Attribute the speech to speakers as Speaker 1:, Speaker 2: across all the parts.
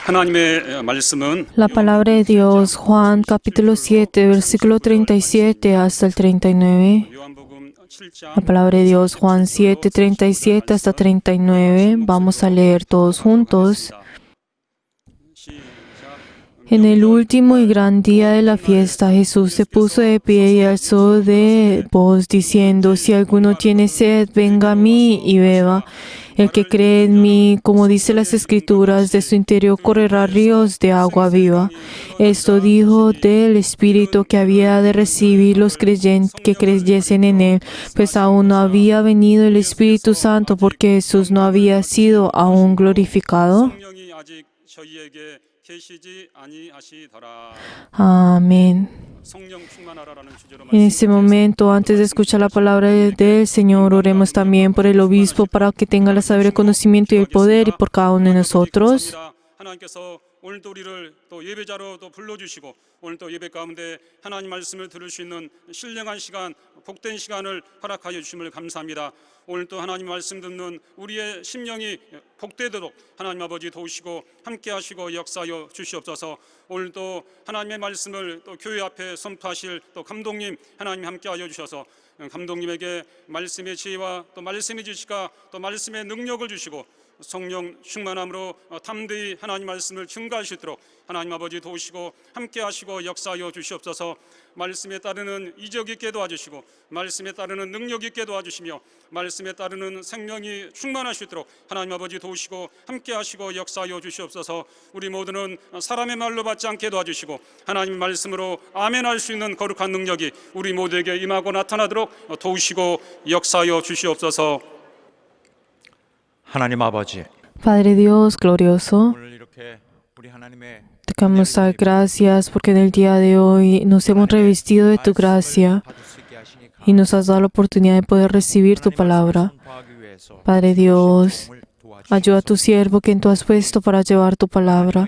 Speaker 1: 하나님의 말씀은
Speaker 2: La palabra de Dios, Juan capítulo 7, versículo 37 hasta el 39.
Speaker 1: 요한복음
Speaker 2: La
Speaker 1: 7장
Speaker 2: palabra de Dios, Juan 7, 37 hasta 39. Vamos a leer todos juntos. En el último y gran día de la fiesta, Jesús se puso de pie y alzó de voz diciendo: Si alguno tiene sed, venga a mí y beba. El que cree en mí, como dice las Escrituras, de su interior correrá ríos de agua viva. Esto dijo del Espíritu que había de recibir los creyentes que creyesen en él, pues aún no había venido el Espíritu Santo porque Jesús no había sido aún glorificado.
Speaker 1: 성령이 아직 저희에게 계시지 아니하시더라.
Speaker 2: Amén.
Speaker 1: 성령 충만하라라는 주제로
Speaker 2: En este momento, antes de escuchar la palabra del Señor, oremos también por el obispo para que tenga la sabiduría, el conocimiento y el poder, y por cada uno de nosotros.
Speaker 1: 하나님께서 오늘도 우리를 또 예배자로 또 불러주시고 오늘 또 예배 가운데 하나님 말씀을 들을 수 있는 신령한 시간, 복된 시간을 허락하여 주심을 감사합니다. 오늘 또 하나님 말씀 듣는 우리의 심령이 복되도록 하나님 아버지 도우시고 함께 하시고 역사하여 주시옵소서. 오늘도 하나님의 말씀을 또 교회 앞에 선포하실 또 감독님 하나님 함께 하여 주셔서 감독님에게 말씀의 지혜와 또 말씀의 지식과 또 말씀의 능력을 주시고 성령 충만함으로 담대히 하나님 말씀을 증거할 수 있도록 하나님 아버지 도우시고 함께 하시고 역사하여 주시옵소서. 말씀에 따르는 이적 있게 도와주시고 말씀에 따르는 능력 있게 도와주시며 말씀에 따르는 생명이 충만할 수 있도록 하나님 아버지 도우시고 함께 하시고 역사하여 주시옵소서. 우리 모두는 사람의 말로 받지 않게 도와주시고 하나님 말씀으로 아멘할 수 있는 거룩한 능력이 우리 모두에게 임하고 나타나도록 do우시고 역사하여 주시옵소서.
Speaker 3: 하나님 아버지,
Speaker 2: Padre Dios glorioso,
Speaker 3: 오늘 이렇게 우리 하나님의
Speaker 2: te queremos dar gracias porque en el día de hoy nos hemos revestido de tu gracia
Speaker 3: 받을 수 있게 하시니
Speaker 2: y nos has dado la oportunidad de poder recibir tu palabra.
Speaker 3: 선포하기 위해서
Speaker 2: Padre Dios,
Speaker 3: 도움을 도와주시옵소서.
Speaker 2: ayuda a tu siervo quien tú has puesto para llevar tu palabra.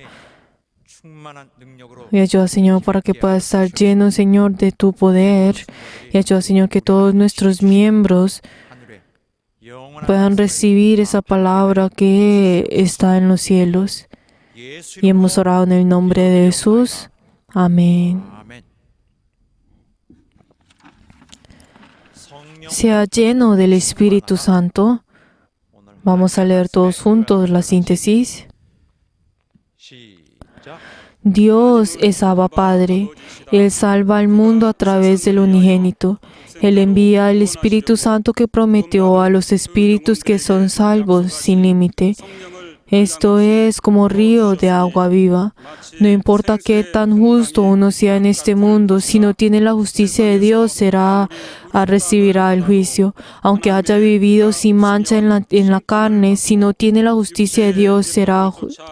Speaker 3: 충만한 능력으로
Speaker 2: Y ayuda, Señor, para que pueda estar lleno, Señor, de tu poder. Y ayuda, Señor, que todos nuestros miembros
Speaker 3: 하늘에 영원한
Speaker 2: puedan recibir esa palabra que está en los cielos.
Speaker 3: 예수
Speaker 2: Y hemos orado en el nombre de Jesús. Amén.
Speaker 3: 아멘. 성령
Speaker 2: Sea lleno del Espíritu Santo.
Speaker 3: 오늘
Speaker 2: Vamos a leer todos juntos la síntesis.
Speaker 3: 시작.
Speaker 2: Dios es Abba Padre. Él salva al mundo a través del unigénito. Él envía el Espíritu Santo que prometió a los espíritus que son salvos sin límite. Esto es como río de agua viva. No importa qué tan justo uno sea en este mundo, si no tiene la justicia de Dios, recibirá el juicio. Aunque haya vivido sin mancha en la carne, si no tiene la justicia de Dios,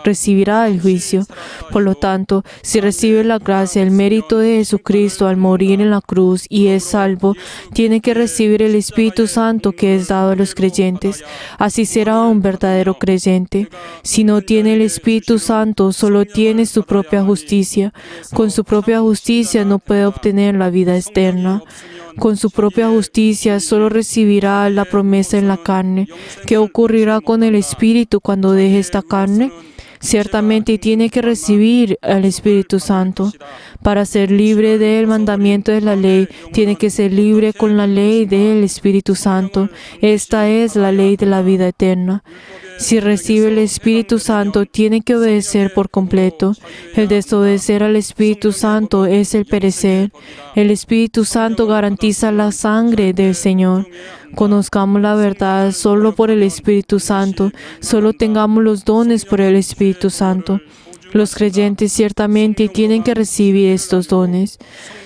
Speaker 2: recibirá el juicio. Por lo tanto, si recibe la gracia, el mérito de Jesucristo al morir en la cruz y es salvo, tiene que recibir el Espíritu Santo que es dado a los creyentes. Así será un verdadero creyente. Si no tiene el Espíritu Santo, solo tiene su propia justicia. Con su propia justicia no puede obtener la vida eterna. Con su propia justicia solo recibirá la promesa en la carne. ¿Qué ocurrirá con el Espíritu cuando deje esta carne? Ciertamente tiene que recibir al Espíritu Santo. Para ser libre del mandamiento de la ley, tiene que ser libre con la ley del Espíritu Santo. Esta es la ley de la vida eterna. Si recibe el Espíritu Santo, tiene que obedecer por completo. El desobedecer al Espíritu Santo es el perecer. El Espíritu Santo garantiza la sangre del Señor. Conozcamos la verdad solo por el Espíritu Santo. Solo tengamos los dones por el Espíritu Santo. Los creyentes ciertamente tienen que recibir estos dones.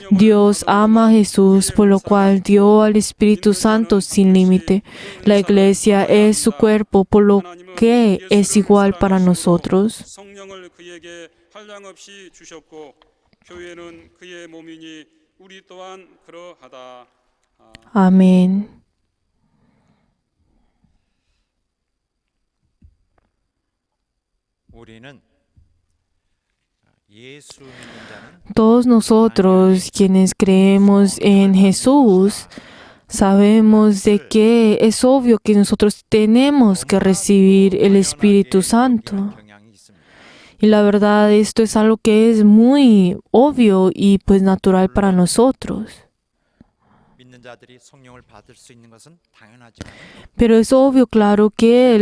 Speaker 2: Dios ama a Jesús, por lo cual dio al Espíritu Santo sin límite. La iglesia es su cuerpo, por lo que es igual para nosotros.
Speaker 1: 성령을 그에게 한량없이 주셨고 교회는 그의 몸이니 우리 또한 그러하다.
Speaker 2: Amén.
Speaker 3: 우리는 예수 믿는 자는
Speaker 2: Todos nosotros quienes creemos en Jesús sabemos de que es obvio que nosotros tenemos que recibir el Espíritu Santo.
Speaker 3: 경향이 있습니다.
Speaker 2: Y la verdad, esto es algo que es muy obvio y pues natural para nosotros.
Speaker 3: 믿는 자들이 성령을 받을 수 있는 것은 당연하지만
Speaker 2: Pero es obvio, claro, que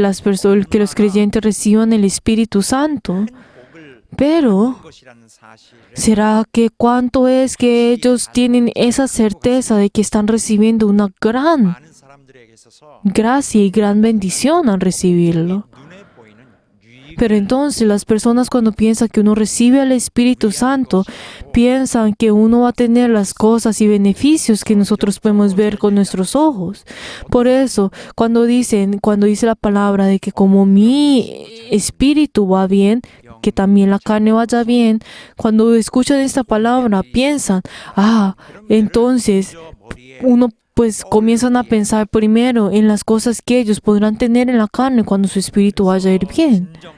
Speaker 2: que los creyentes reciban el Espíritu Santo.
Speaker 3: 큰 복을
Speaker 2: Pero,
Speaker 3: 받는 것이라는 사실을
Speaker 2: ¿será que cuánto es que ellos tienen esa certeza de que están recibiendo una gran
Speaker 3: 많은 사람들에게 있어서
Speaker 2: gracia y gran bendición al recibirlo?
Speaker 3: 눈에 보이는 유익
Speaker 2: Pero entonces las personas cuando piensan que uno recibe al Espíritu Santo, piensan que uno va a tener las cosas y beneficios que nosotros podemos ver con nuestros ojos. Por eso, cuando dice la palabra de que como mi espíritu va bien, que también la carne vaya bien, cuando escuchan esta palabra, piensan, entonces uno pues comienzan a pensar primero en las cosas que ellos podrán tener en la carne cuando su espíritu vaya a ir bien.
Speaker 3: 진정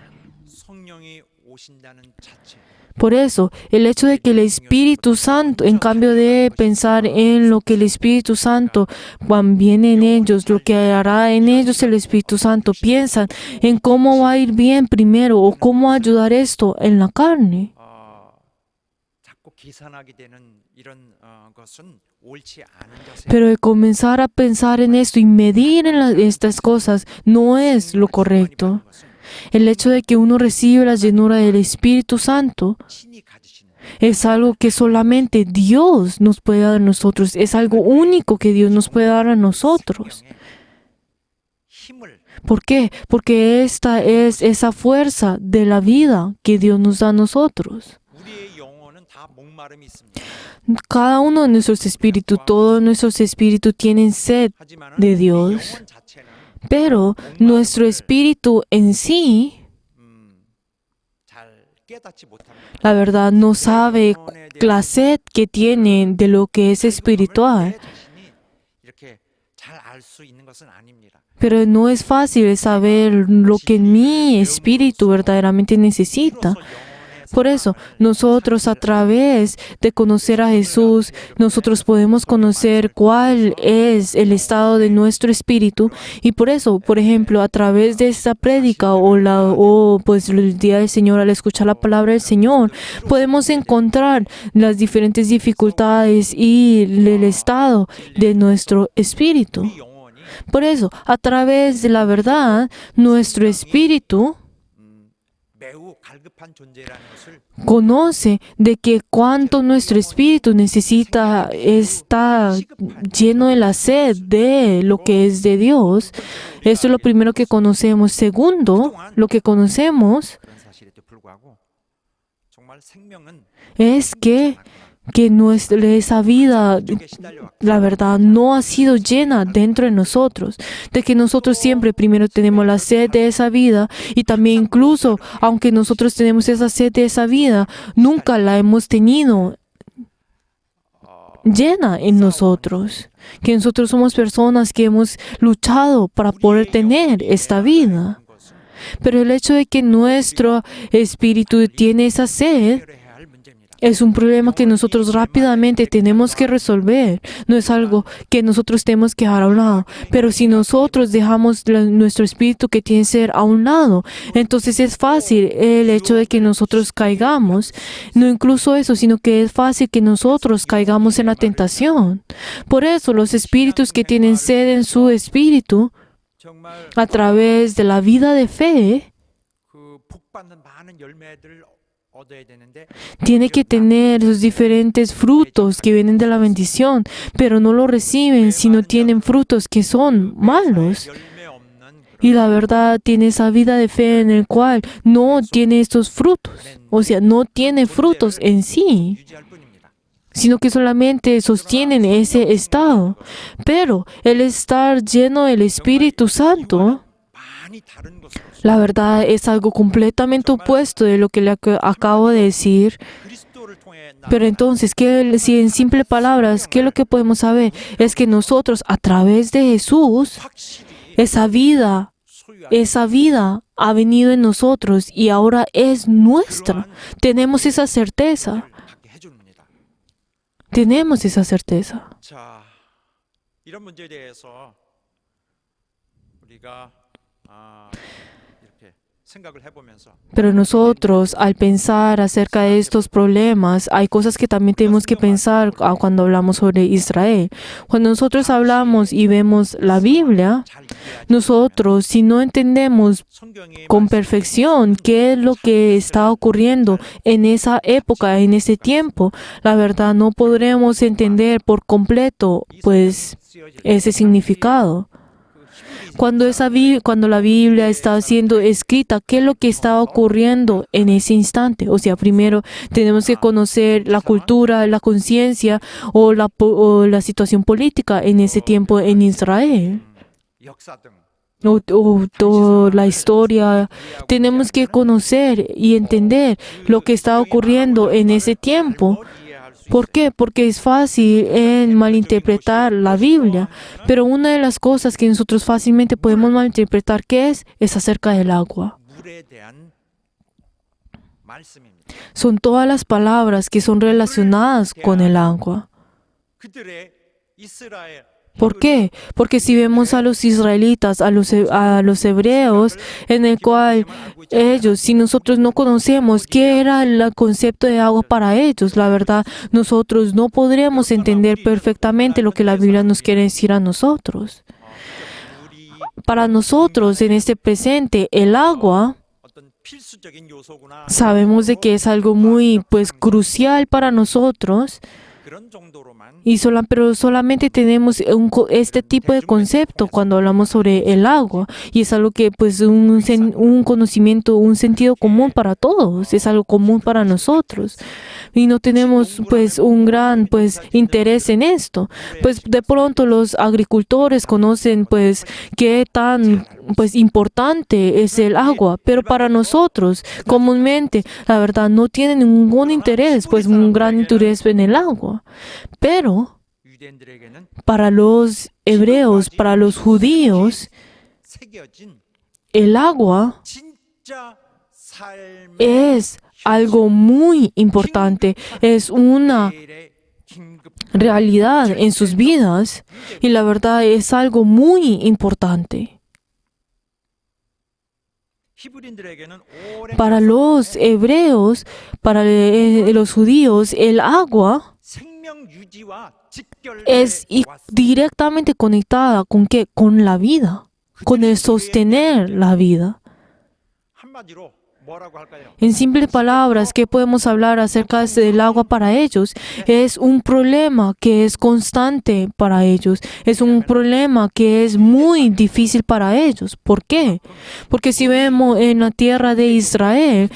Speaker 3: 성령이 오신다는 자체
Speaker 2: Por eso, el hecho de que el Espíritu Santo, en cambio de pensar en lo que el Espíritu Santo viene en ellos, lo que hará en ellos el Espíritu Santo, piensan en cómo va a ir bien primero o cómo ayudar esto en la carne.
Speaker 3: 자꾸 계산하게 되는 이런 것은 옳지 않은 자세.
Speaker 2: Pero de comenzar a pensar en esto y medir en estas cosas no es lo correcto. El hecho de que uno recibe la llenura del Espíritu Santo
Speaker 3: 친히 가지시는
Speaker 2: es algo que solamente Dios nos puede dar a nosotros. Es algo único que Dios nos puede dar a nosotros.
Speaker 3: 힘을
Speaker 2: ¿Por qué? Porque esta es esa fuerza de la vida que Dios nos da a nosotros.
Speaker 3: 우리의 영혼은 다 목마름이 있습니다.
Speaker 2: Cada uno de nuestros espíritus, todos nuestros espíritus tienen sed
Speaker 3: 하지만
Speaker 2: de Dios.
Speaker 3: 영혼 자체는
Speaker 2: Pero nuestro espíritu en sí,
Speaker 3: 잘 깨닫지 못합니다.
Speaker 2: la verdad, no sabe la sed que tiene de lo que es espiritual.
Speaker 3: 내 자신이 이렇게 잘 알 수 있는 것은 아닙니다.
Speaker 2: Pero no es fácil saber lo que mi espíritu verdaderamente necesita. Por eso, nosotros a través de conocer a Jesús, nosotros podemos conocer cuál es el estado de nuestro espíritu. Y por eso, por ejemplo, a través de esta prédica o pues el día del Señor, al escuchar la palabra del Señor, podemos encontrar las diferentes dificultades y el estado de nuestro espíritu.
Speaker 3: 우리 영혼이
Speaker 2: Por eso, a través de la verdad, nuestro espíritu
Speaker 3: 매우 갈급한 존재라는 것을
Speaker 2: conoce de que cuánto nuestro espíritu necesita, está lleno de la sed de lo que es de Dios. Eso es lo primero que conocemos. Segundo, lo que conocemos
Speaker 3: 그런 사실에도 불구하고 정말 생명은
Speaker 2: es que esa vida,
Speaker 3: 쪽에 시달려왔고
Speaker 2: la verdad, no ha sido llena dentro de nosotros, de que nosotros siempre primero tenemos la sed de esa vida y también incluso, aunque nosotros tenemos esa sed de esa vida, nunca la hemos tenido llena en nosotros, que nosotros somos personas que hemos luchado para poder tener esta vida. Pero el hecho de que nuestro espíritu tiene esa sed
Speaker 3: 해결해야 할 문제입니다.
Speaker 2: es un problema que nosotros rápidamente tenemos que resolver. No es algo que nosotros tenemos que dejar a un lado. Pero si nosotros dejamos nuestro espíritu que tiene que ser a un lado, entonces es fácil el hecho de que nosotros caigamos. No incluso eso, sino que es fácil que nosotros caigamos en la tentación. Por eso los espíritus que tienen sed en su espíritu,
Speaker 3: 정말
Speaker 2: a través de la vida de fe,
Speaker 3: 그 복받는 많은 열매들을 얻어야 되는데
Speaker 2: tiene que tener esos diferentes frutos que vienen de la bendición, pero no lo reciben si no tienen frutos que son malos.
Speaker 3: 열매 없는
Speaker 2: Y la verdad tiene esa vida de fe en el cual no tiene estos frutos, o sea, no tiene frutos en sí,
Speaker 3: 유지할 뿐입니다.
Speaker 2: sino que solamente sostienen ese estado. Pero el estar lleno del Espíritu Santo,
Speaker 3: 많이 다른 것으로
Speaker 2: la verdad es algo completamente opuesto de lo que le acabo de decir.
Speaker 3: 그리스도를 통해
Speaker 2: Pero entonces, si en simples palabras, ¿qué es lo que podemos saber? Es que nosotros, a través de Jesús,
Speaker 3: 확실히
Speaker 2: esa vida ha venido en nosotros y ahora es nuestra. Tenemos esa certeza.
Speaker 3: 갖게 해줍니다.
Speaker 2: Tenemos esa certeza.
Speaker 3: 자, 이런 문제에 대해서 우리가 이렇게 생각을 해보면서
Speaker 2: Pero nosotros, al pensar acerca de estos problemas, hay cosas que también tenemos que pensar cuando hablamos sobre Israel. Cuando nosotros hablamos y vemos la Biblia,
Speaker 3: 잘 이해하지
Speaker 2: nosotros, si no entendemos
Speaker 3: 성경의
Speaker 2: con perfección qué es lo que está ocurriendo en esa época, en ese tiempo, la verdad no podremos entender por completo, pues, ese significado. Cuando la Biblia está siendo escrita, ¿qué es lo que está ocurriendo en ese instante? O sea, primero tenemos que conocer la cultura, la conciencia o la situación política en ese tiempo en Israel.
Speaker 3: 역사 등
Speaker 2: O toda la historia. Tenemos que conocer y entender lo que está ocurriendo en ese tiempo. ¿Por qué? Porque es fácil en malinterpretar la Biblia. Pero una de las cosas que nosotros fácilmente podemos malinterpretar, ¿qué es acerca del agua.
Speaker 3: 물에 대한 말씀입니다.
Speaker 2: Son todas las palabras que son relacionadas con el agua.
Speaker 3: 그들의 이스라엘
Speaker 2: ¿Por qué? Porque si vemos a los israelitas, a los hebreos, en el cual ellos, si nosotros no conocemos qué era el concepto de agua para ellos, la verdad, nosotros no podríamos entender perfectamente lo que la Biblia nos quiere decir a nosotros.
Speaker 3: 물이
Speaker 2: Para nosotros, en este presente, el agua,
Speaker 3: 어떤 필수적인 요소구나.
Speaker 2: sabemos de que es algo muy, pues, crucial para nosotros.
Speaker 3: 그런 정도로만
Speaker 2: Pero solamente tenemos este tipo de concepto cuando hablamos sobre el agua. Y es algo que, pues, un conocimiento, un sentido común para todos. Es algo común para nosotros. Y no tenemos, pues, un gran, pues, interés en esto. Pues, de pronto los agricultores conocen, pues, qué tan, pues, importante es el agua. Pero para nosotros, comúnmente, la verdad, no tienen ningún interés, pues, un gran interés en el agua. Pero
Speaker 3: 유대인들에게는
Speaker 2: para los hebreos, para los judíos,
Speaker 3: 새겨진
Speaker 2: el agua
Speaker 3: 진짜 삶의
Speaker 2: es algo muy importante, es una
Speaker 3: 매일의 긴급
Speaker 2: realidad en sus vidas y la verdad es algo muy importante.
Speaker 3: 히브리인들에게는 오랜
Speaker 2: Para los hebreos, para los judíos, el agua
Speaker 3: 생명 유지와 직결돼
Speaker 2: es directamente conectada con qué? Con la vida, con el sostener la vida.
Speaker 3: 한마디로 뭐라고 할까요?
Speaker 2: En simples palabras, ¿qué podemos hablar acerca del agua para ellos? Es un problema que es constante para ellos. Es un problema que es muy difícil para ellos. ¿Por qué? Porque si vemos en la tierra de Israel,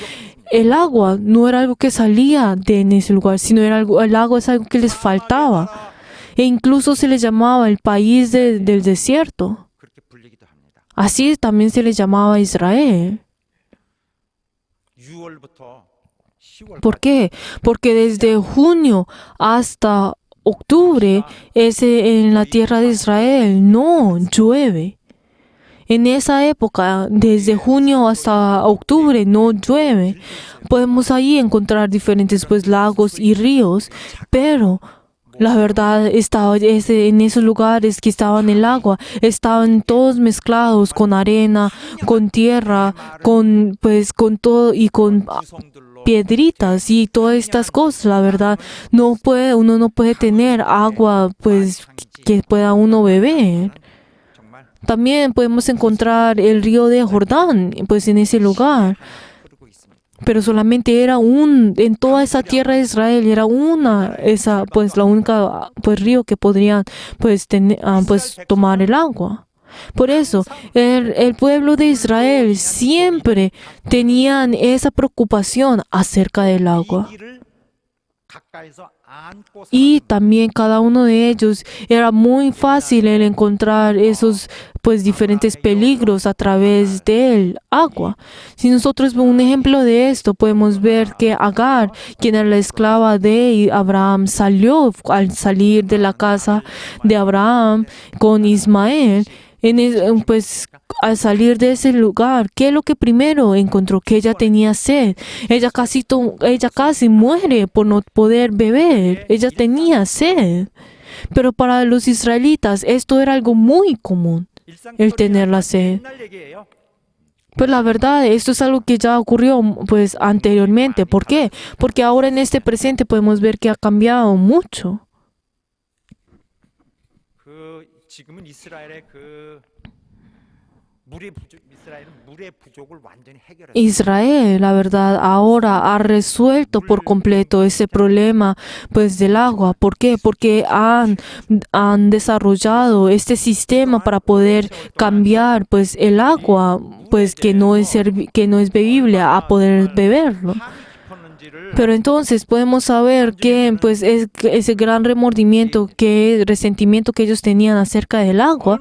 Speaker 2: el agua no era algo que salía en ese lugar, sino el agua es algo que les faltaba. E incluso se les llamaba el país del desierto.
Speaker 3: 그렇게 불리기도 합니다.
Speaker 2: Así también se les llamaba Israel.
Speaker 3: 6월부터 10월
Speaker 2: ¿Por qué? Porque desde junio hasta octubre en la tierra de Israel no llueve. En esa época, desde junio hasta octubre, no llueve. Podemos ahí encontrar diferentes, pues, lagos y ríos, pero la verdad en esos lugares que estaban el agua, estaban todos mezclados con arena, con tierra, con todo y con
Speaker 3: 구성들로
Speaker 2: piedritas y todas estas cosas. La verdad, uno no puede tener agua, pues, que pueda uno beber.
Speaker 3: 정말
Speaker 2: También podemos encontrar el río de Jordán, pues, en ese lugar.
Speaker 3: 흐르고 있습니다.
Speaker 2: Pero solamente en toda esa tierra de Israel, era pues, la única, pues, río que podrían, pues, pues, tomar el agua. Por eso, el pueblo de Israel siempre tenían esa preocupación acerca del agua.
Speaker 3: 이 길을 가까이서 안고
Speaker 2: Y también cada uno de ellos era muy fácil el encontrar esos, pues, diferentes peligros a través del agua. Si nosotros vemos un ejemplo de esto, podemos ver que Agar, quien era la esclava de Abraham, al salir de la casa de Abraham con Ismael. Pues, al salir de ese lugar, ¿qué es lo que primero encontró? Que ella tenía sed. Ella casi muere por no poder beber. Ella tenía sed. Pero para los israelitas esto era algo muy común, el tener la sed.
Speaker 3: 옛날 얘기예요.
Speaker 2: Pues la verdad, esto es algo que ya ocurrió pues anteriormente. ¿Por qué? Porque ahora en este presente podemos ver que ha cambiado mucho.
Speaker 3: 지금은 이스라엘은 물의 부족을 완전히 해결했어요.
Speaker 2: Israel, la verdad, ahora ha resuelto por completo ese problema pues del agua. ¿Por qué? Porque han desarrollado este sistema para poder cambiar pues el agua pues que no es bebible a poder beberlo. Pero entonces podemos saber que pues ese gran resentimiento que ellos tenían acerca del agua,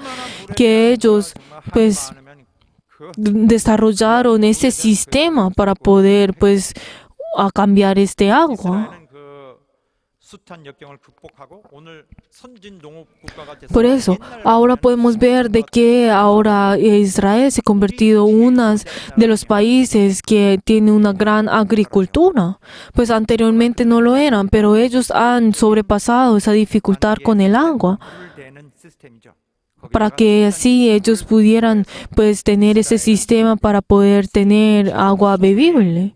Speaker 2: que ellos pues desarrollaron ese sistema para poder pues a cambiar este agua. Por eso, ahora podemos ver de que ahora Israel se ha convertido en uno de los países que tiene una gran agricultura. Pues anteriormente no lo eran, pero ellos han sobrepasado esa dificultad con el agua, para que así ellos pudieran pues tener ese sistema para poder tener agua bebible.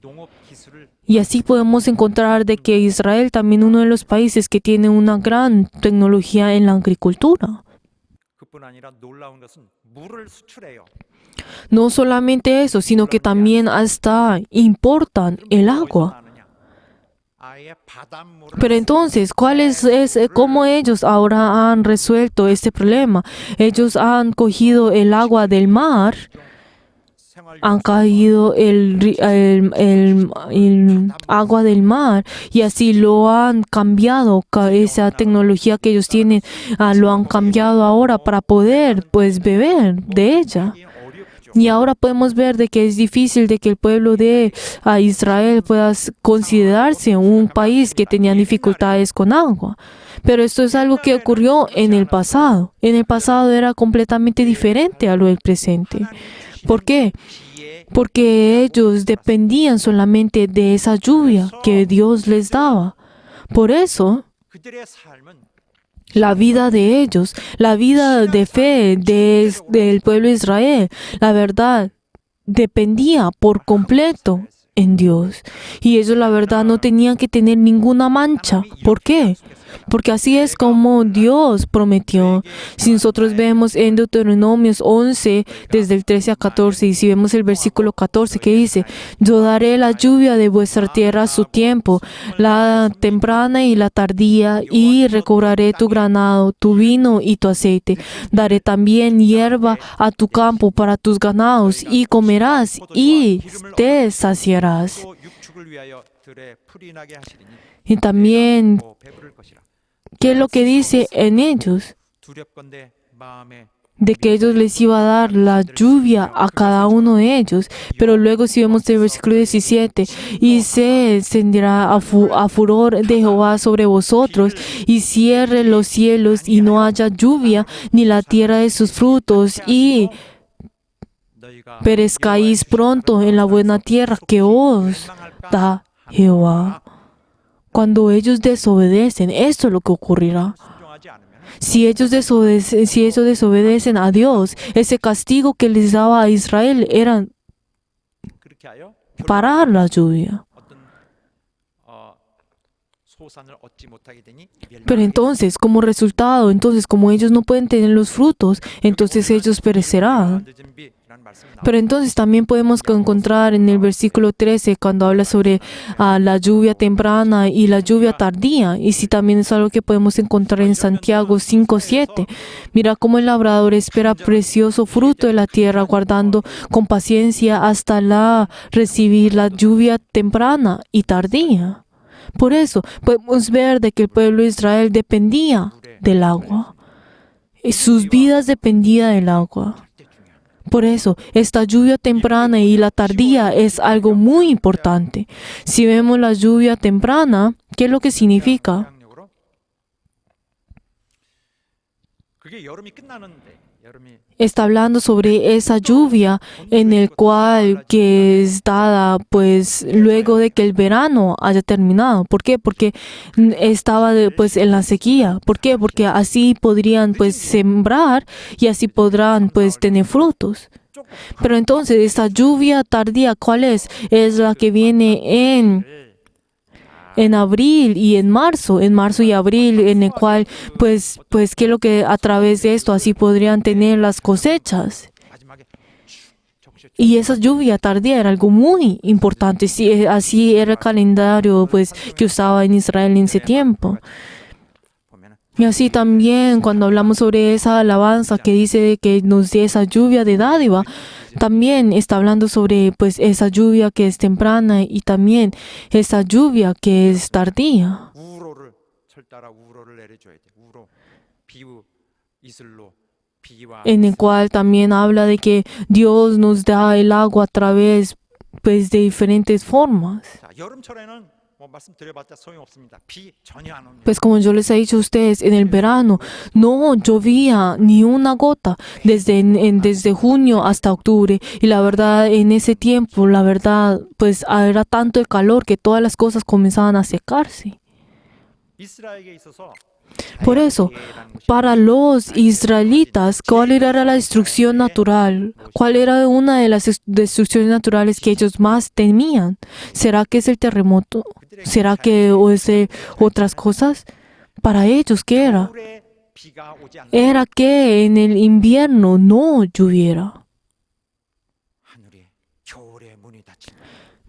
Speaker 2: Y así podemos encontrar de que Israel también es uno de los países que tiene una gran tecnología en la agricultura. No solamente eso, sino que también hasta importan el agua. Pero entonces, ¿cómo ellos ahora han resuelto este problema? Ellos han cogido el agua del mar, han caído el agua del mar y así lo han cambiado, esa tecnología que ellos tienen, lo han cambiado ahora para poder pues beber de ella. Y ahora podemos ver de que es difícil de que el pueblo de Israel pueda considerarse un país que tenía dificultades con agua. Pero esto es algo que ocurrió en el pasado. En el pasado era completamente diferente a lo del presente. ¿Por qué? Porque ellos dependían solamente de esa lluvia que Dios les daba. Por eso, la vida de ellos, la vida de fe del pueblo de Israel, la verdad, dependía por completo en Dios. Y ellos, la verdad, no tenían que tener ninguna mancha. ¿Por qué? Porque así es como Dios prometió. Si nosotros vemos en Deuteronomios 11, desde el 13 a 14, y si vemos el versículo 14 que dice: yo daré la lluvia de vuestra tierra a su tiempo, la temprana y la tardía, y recobraré tu granado, tu vino y tu aceite. Daré también hierba a tu campo para tus ganados, y comerás y te saciarás. Y también, ¿qué es lo que dice en ellos? De que ellos les iba a dar la lluvia a cada uno de ellos. Pero luego si vemos el versículo 17, y se encenderá a furor de Jehová sobre vosotros, y cierre los cielos, y no haya lluvia, ni la tierra de sus frutos, y perezcáis pronto en la buena tierra que os da Jehová. Cuando ellos desobedecen, esto es lo que ocurrirá. Si ellos desobedecen a Dios, ese castigo que les daba a Israel era parar la lluvia. Pero entonces, como resultado, como ellos no pueden tener los frutos, entonces ellos perecerán. Pero entonces también podemos encontrar en el versículo 13 cuando habla sobre la lluvia temprana y la lluvia tardía. Y sí, también es algo que podemos encontrar en Santiago 5:7. Mira cómo el labrador espera precioso fruto de la tierra, guardando con paciencia hasta recibir la lluvia temprana y tardía. Por eso podemos ver de que el pueblo de Israel dependía del agua. Sus vidas dependían del agua. Por eso, esta lluvia temprana y la tardía es algo muy importante. Si vemos la lluvia temprana, ¿qué es lo que significa? Está hablando sobre esa lluvia en el cual que es dada pues luego de que el verano haya terminado. ¿Por qué? Porque estaba pues en la sequía. ¿Por qué? Porque así podrían pues sembrar y así podrán pues tener frutos. Pero entonces, esta lluvia tardía, ¿cuál es? Es la que viene en abril y en marzo y abril, en el cual, pues, ¿qué es lo que a través de esto así podrían tener las cosechas?
Speaker 3: 마지막에 적셔
Speaker 2: Y esa lluvia tardía era algo muy importante. Sí, así era el calendario, pues, que usaba en Israel en ese tiempo.
Speaker 3: 보면은
Speaker 2: Y así también cuando hablamos sobre esa alabanza que dice que nos dé esa lluvia de dádiva, también está hablando sobre pues esa lluvia que es temprana y también esa lluvia que es tardía,
Speaker 3: 우로를 철따라 우로를 내려줘야 돼. 우로 비우 이슬로 비와
Speaker 2: en el cual también habla de que Dios nos da el agua a través pues de diferentes formas.
Speaker 3: 자, 여름철에는 뭐 말씀드려봤자 소용없습니다. 비 전혀 안 옵니다.
Speaker 2: Pues como yo les he dicho a ustedes, en el verano no llovía ni una gota desde junio hasta octubre. Y la verdad, en ese tiempo, la verdad, pues era tanto el calor que todas las cosas comenzaban a secarse.
Speaker 3: 이스라엘에게 있어서
Speaker 2: Por eso, para los israelitas, ¿cuál era la destrucción natural? ¿Cuál era una de las destrucciones naturales que ellos más temían? ¿Será que es el terremoto? ¿Será que o es otras cosas? Para ellos, ¿qué era?
Speaker 3: 겨울에 비가 오지 않는
Speaker 2: Era que en el invierno no lloviera.
Speaker 3: 하늘에 겨울에 문이 닫힌다.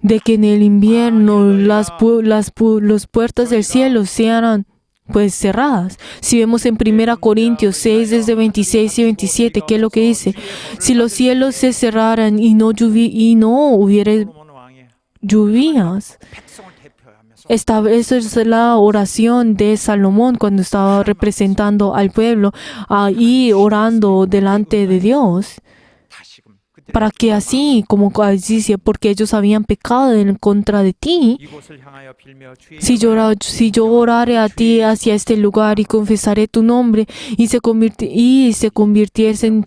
Speaker 2: De que en el invierno las puertas del cielo sean pues cerradas. Si vemos en 1 Corintios 6 desde 26 y 27, ¿qué es lo que dice? Si los cielos se cerraran y no hubiera
Speaker 3: 솔로몬 왕의
Speaker 2: lluvias.
Speaker 3: 백성을 대표하면서
Speaker 2: Esa es la oración de Salomón cuando estaba representando al pueblo y orando delante de Dios.
Speaker 3: 다시금
Speaker 2: Para que así, como dice, porque ellos habían pecado en contra de ti,
Speaker 3: 이곳을 향하여 빌며 주의
Speaker 2: si yo orare a ti hacia este lugar y confesaré tu nombre y se convirtiesen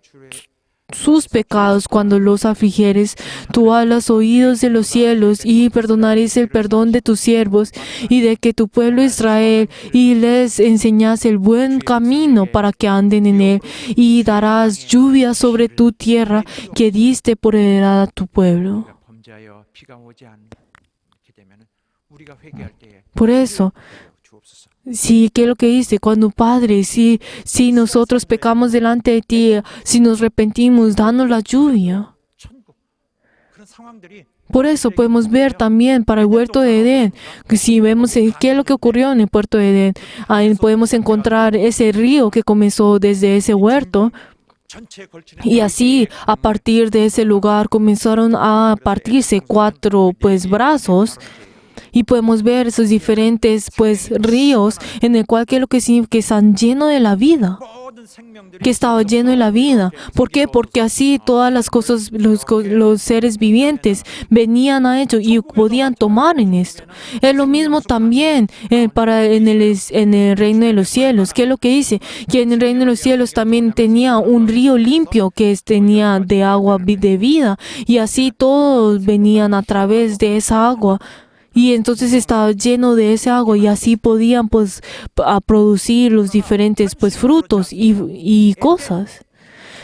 Speaker 2: sus pecados cuando los afligieres, tú a los oídos de los cielos y perdonaréis el perdón de tus siervos y de que tu pueblo Israel y les enseñas el buen camino para que anden en él y darás lluvia sobre tu tierra que diste por heredad a tu pueblo.
Speaker 3: 우리가 범죄하여 비가 오지 않게 되면 우리가 회개할 때에
Speaker 2: Por eso,
Speaker 3: 주옵소서.
Speaker 2: sí, ¿qué es lo que dice? Cuando Padre, si nosotros pecamos delante de ti, si nos arrepentimos, danos la lluvia.
Speaker 3: 천국 그런 상황들이
Speaker 2: Por eso podemos ver también para el huerto de Edén, que si vemos qué es lo que ocurrió en el puerto de Edén, ahí podemos encontrar ese río que comenzó desde ese huerto
Speaker 3: 전체에 걸치는
Speaker 2: y así a partir de ese lugar comenzaron a partirse 4 pues brazos. Y podemos ver esos diferentes pues ríos en el cual que lo que significa que están llenos de la vida,
Speaker 3: 모든 생명들이
Speaker 2: que estaba lleno de la vida. ¿Por qué? Porque así todas las cosas, los seres vivientes venían a ello y podían tomar en esto. Es lo mismo también en el reino de los cielos. ¿Qué es lo que dice? Que en el reino de los cielos también tenía un río limpio que tenía de agua de vida y así todos venían a través de esa agua. Y entonces estaba lleno de ese agua y así podían pues a producir los diferentes pues frutos y cosas.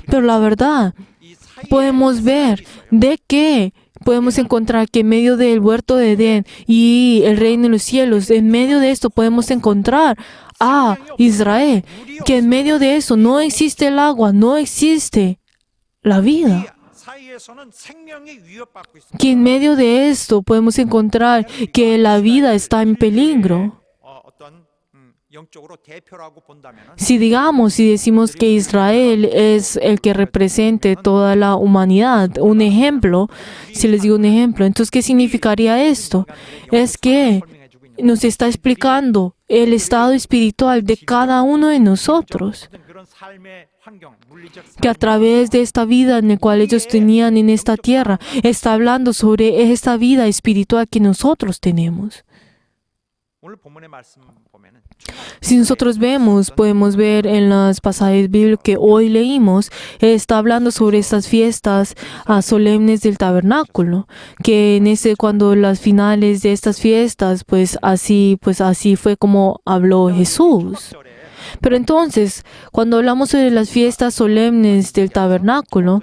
Speaker 2: Pero la verdad,
Speaker 3: 이 사이에
Speaker 2: podemos ver de que podemos encontrar que en medio del huerto de Edén y el reino de los cielos, en medio de esto podemos encontrar a Israel, que en medio de eso no existe el agua, no existe la vida.
Speaker 3: 사이에서는 생명이 위협받고 있습니다.
Speaker 2: Que en medio de esto podemos encontrar que la vida está en peligro.
Speaker 3: 어떤 영적으로 대표라고 본다면은
Speaker 2: Si decimos que Israel es el que represente toda la humanidad, un ejemplo, si les digo un ejemplo, entonces ¿qué significaría esto? Es que nos está explicando el estado espiritual de cada uno de nosotros,
Speaker 3: 그런 삶의 환경, 물리적
Speaker 2: que a través de esta vida en la cual ellos tenían en esta tierra, está hablando sobre esta vida espiritual que nosotros tenemos.
Speaker 3: 오늘 본문의 말씀 보면은
Speaker 2: Si nosotros podemos ver en las pasajes bíblicas que hoy leímos, está hablando sobre estas fiestas solemnes del tabernáculo, que cuando las finales de estas fiestas, pues así fue como habló Jesús. Pero entonces, cuando hablamos sobre las fiestas solemnes del tabernáculo,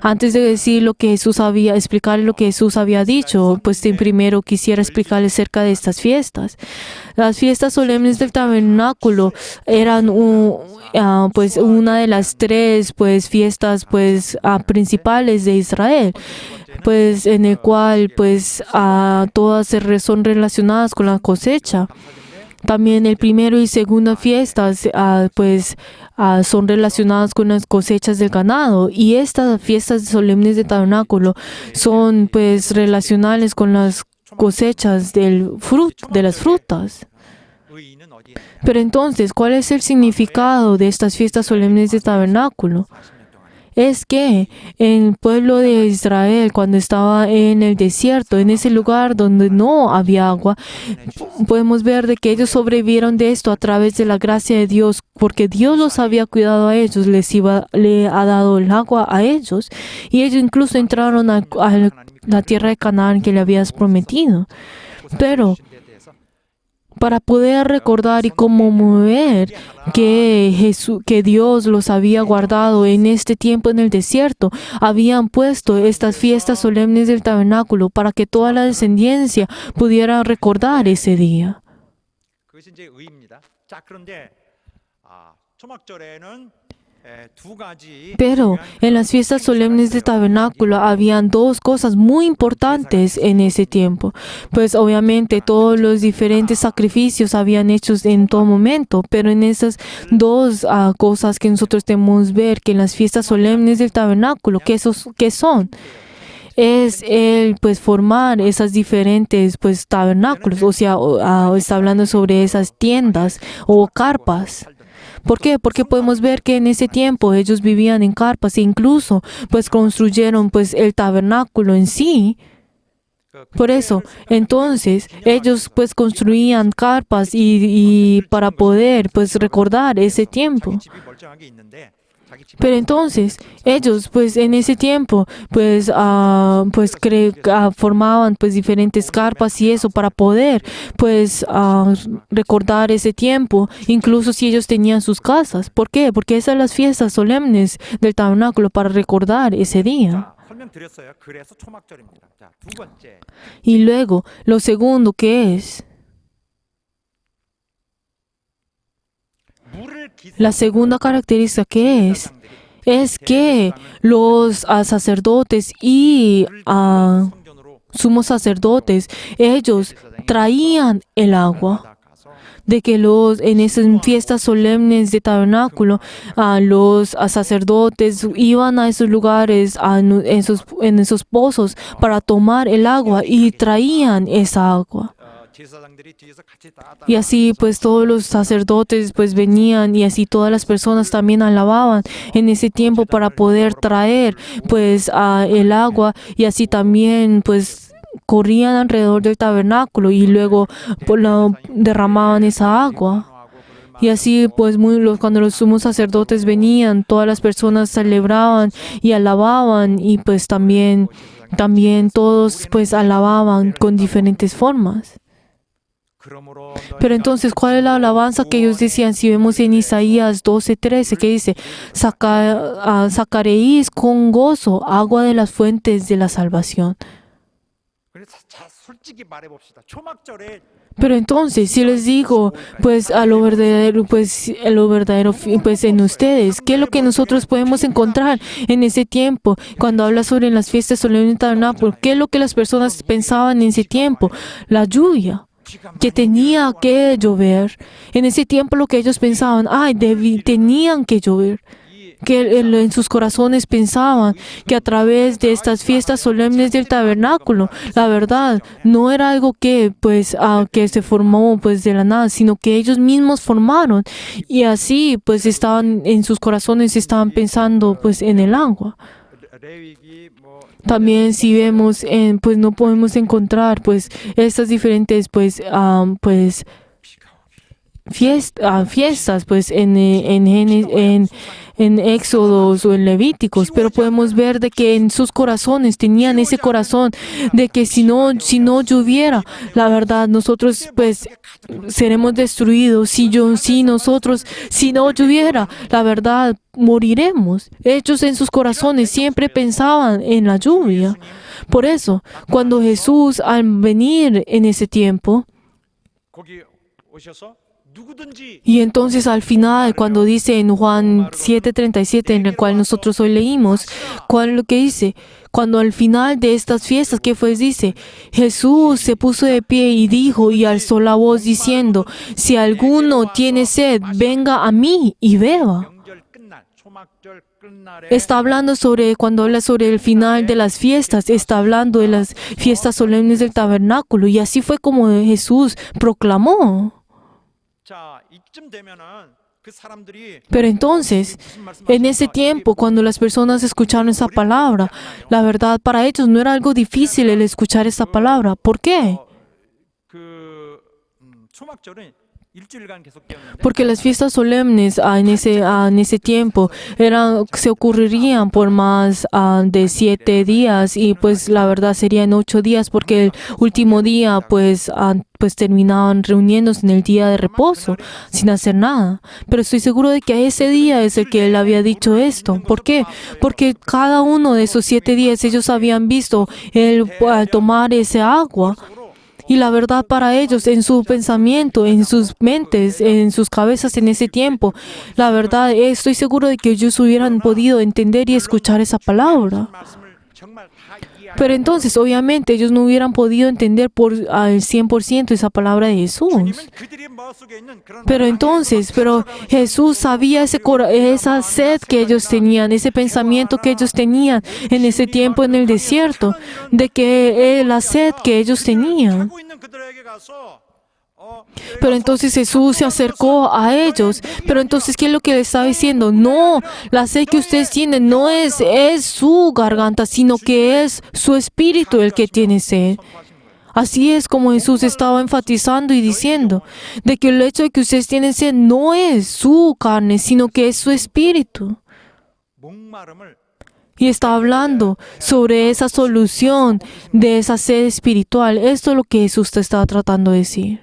Speaker 2: antes de decir lo que Jesús había, explicar lo que Jesús había dicho, pues primero quisiera explicarles acerca de estas fiestas. Las fiestas solemnes del tabernáculo eran pues una de las tres pues fiestas pues principales de Israel, pues en el cual pues todas son relacionadas con la cosecha. También el primero y segunda fiestas son relacionadas con las cosechas del ganado, y estas fiestas solemnes de tabernáculo son pues relacionales con las cosechas de las frutas. Pero entonces, ¿cuál es el significado de estas fiestas solemnes de tabernáculo? Es que el pueblo de Israel, cuando estaba en el desierto, en ese lugar donde no había agua, podemos ver de que ellos sobrevivieron de esto a través de la gracia de Dios, porque Dios los había cuidado a ellos, le ha dado el agua a ellos, y ellos incluso entraron a la tierra de Canaán que le habías prometido. Pero para poder recordar y conmover que Dios los había guardado en este tiempo en el desierto, habían puesto estas fiestas solemnes del tabernáculo para que toda la descendencia pudiera recordar ese día.
Speaker 3: 그것이 이제 의입니다. 자, 그런데 초막절에는 두 가지
Speaker 2: Pero en las fiestas solemnes del tabernáculo habían dos cosas muy importantes en ese tiempo. Pues obviamente todos los diferentes sacrificios habían hechos en todo momento, pero en esas dos cosas que nosotros tenemos ver que en las fiestas solemnes del tabernáculo, ¿qué son? Es el pues formar esas diferentes pues tabernáculos, o sea, está hablando sobre esas tiendas o carpas. ¿Por qué? Porque podemos ver que en ese tiempo ellos vivían en carpas e incluso pues construyeron pues el tabernáculo en sí. Por eso, entonces, ellos pues construían carpas y para poder pues recordar ese tiempo. Pero entonces, ellos pues en ese tiempo formaban pues diferentes carpas y eso para poder pues recordar ese tiempo, incluso si ellos tenían sus casas. ¿Por qué? Porque esas son las fiestas solemnes del tabernáculo para recordar ese día.
Speaker 3: 설명드렸어요. 그래서 초막절입니다. 자, 두 번째.
Speaker 2: Y luego, lo segundo que es, la segunda característica que es que los sacerdotes y sumos sacerdotes, ellos traían el agua. De que en esas fiestas solemnes de tabernáculo, los sacerdotes iban a esos lugares, en esos pozos, para tomar el agua y traían esa agua. Y así pues todos los sacerdotes pues venían y así todas las personas también alababan en ese tiempo para poder traer pues el agua, y así también pues corrían alrededor del tabernáculo y luego derramaban esa agua. Y así pues cuando los sumos sacerdotes venían, todas las personas celebraban y alababan, y pues también todos pues alababan con diferentes formas. Pero entonces, ¿cuál es la alabanza que ellos decían? Si vemos en Isaías 12:13, que dice: sacaréis con gozo agua de las fuentes de la salvación. Pero entonces, si les digo, pues a lo verdadero, pues en ustedes, ¿qué es lo que nosotros podemos encontrar en ese tiempo? Cuando habla sobre las fiestas solemnes de tabernáculo, ¿qué es lo que las personas pensaban en ese tiempo? La lluvia, que tenía que llover. En ese tiempo lo que ellos pensaban, tenían que llover. Que en sus corazones pensaban que a través de estas fiestas solemnes del tabernáculo, la verdad, no era algo que que se formó pues de la nada, sino que ellos mismos formaron, y así pues en sus corazones estaban pensando pues en el agua. También si vemos pues no podemos encontrar pues estas diferentes fiestas pues en en Éxodos o en Levíticos, pero podemos ver de que en sus corazones tenían ese corazón de que si no lloviera, la verdad, nosotros pues seremos destruidos. Si no lloviera, la verdad, moriremos. Ellos en sus corazones siempre pensaban en la lluvia. Por eso, cuando Jesús al venir en ese tiempo,
Speaker 3: 거기 오셔서 누구든지
Speaker 2: y entonces al final, cuando dice en Juan 7:37, en el cual nosotros hoy leímos, ¿cuál es lo que dice? Cuando al final de estas fiestas, ¿qué fue? Dice, Jesús se puso de pie y dijo y alzó la voz diciendo, si alguno tiene sed, venga a mí y beba.
Speaker 3: 명절 끝날 초막절 끝날에
Speaker 2: Está hablando sobre, cuando habla sobre el final de las fiestas, está hablando de las fiestas solemnes del tabernáculo. Y así fue como Jesús proclamó.
Speaker 3: 자, 이쯤 되면은 그 사람들이
Speaker 2: Pero entonces,
Speaker 3: 무슨 말씀하시는지
Speaker 2: en ese tiempo, cuando las personas escucharon esa palabra, la verdad para ellos no era algo difícil el escuchar esa palabra. ¿Por qué?
Speaker 3: 그 초막절은 일주일간 계속되었는데
Speaker 2: Porque las fiestas solemnes en ese tiempo se ocurrirían por más de 7 días y pues la verdad serían 8 días porque el último día pues terminaban reuniéndose en el día de reposo sin hacer nada. Pero estoy seguro de que ese día es el que él había dicho esto. ¿Por qué? Porque cada uno de esos 7 días ellos habían visto él tomar ese agua. Y la verdad para ellos, en su pensamiento, en sus mentes, en sus cabezas en ese tiempo, la verdad estoy seguro de que ellos hubieran podido entender y escuchar esa palabra.
Speaker 3: 말씀을 정말 다 이해하고
Speaker 2: Pero entonces, obviamente, ellos no hubieran podido entender al 100% esa palabra de Jesús.
Speaker 3: 주님은 그들의 마음속에 있는 그런
Speaker 2: Pero Jesús sabía esa sed que ellos tenían, ese pensamiento que ellos tenían en ese tiempo en el desierto, de que la sed que ellos tenían.
Speaker 3: 하고 있는 그들에게 가서
Speaker 2: Pero entonces Jesús se acercó a ellos. Pero entonces, ¿qué es lo que le estaba diciendo? No, la sed que ustedes tienen no es su garganta, sino que es su espíritu el que tiene sed. Así es como Jesús estaba enfatizando y diciendo de que el hecho de que ustedes tienen sed no es su carne, sino que es su espíritu.
Speaker 3: 목마름을
Speaker 2: Y está hablando sobre esa solución de esa sed espiritual. Esto es lo que Jesús te estaba tratando de decir.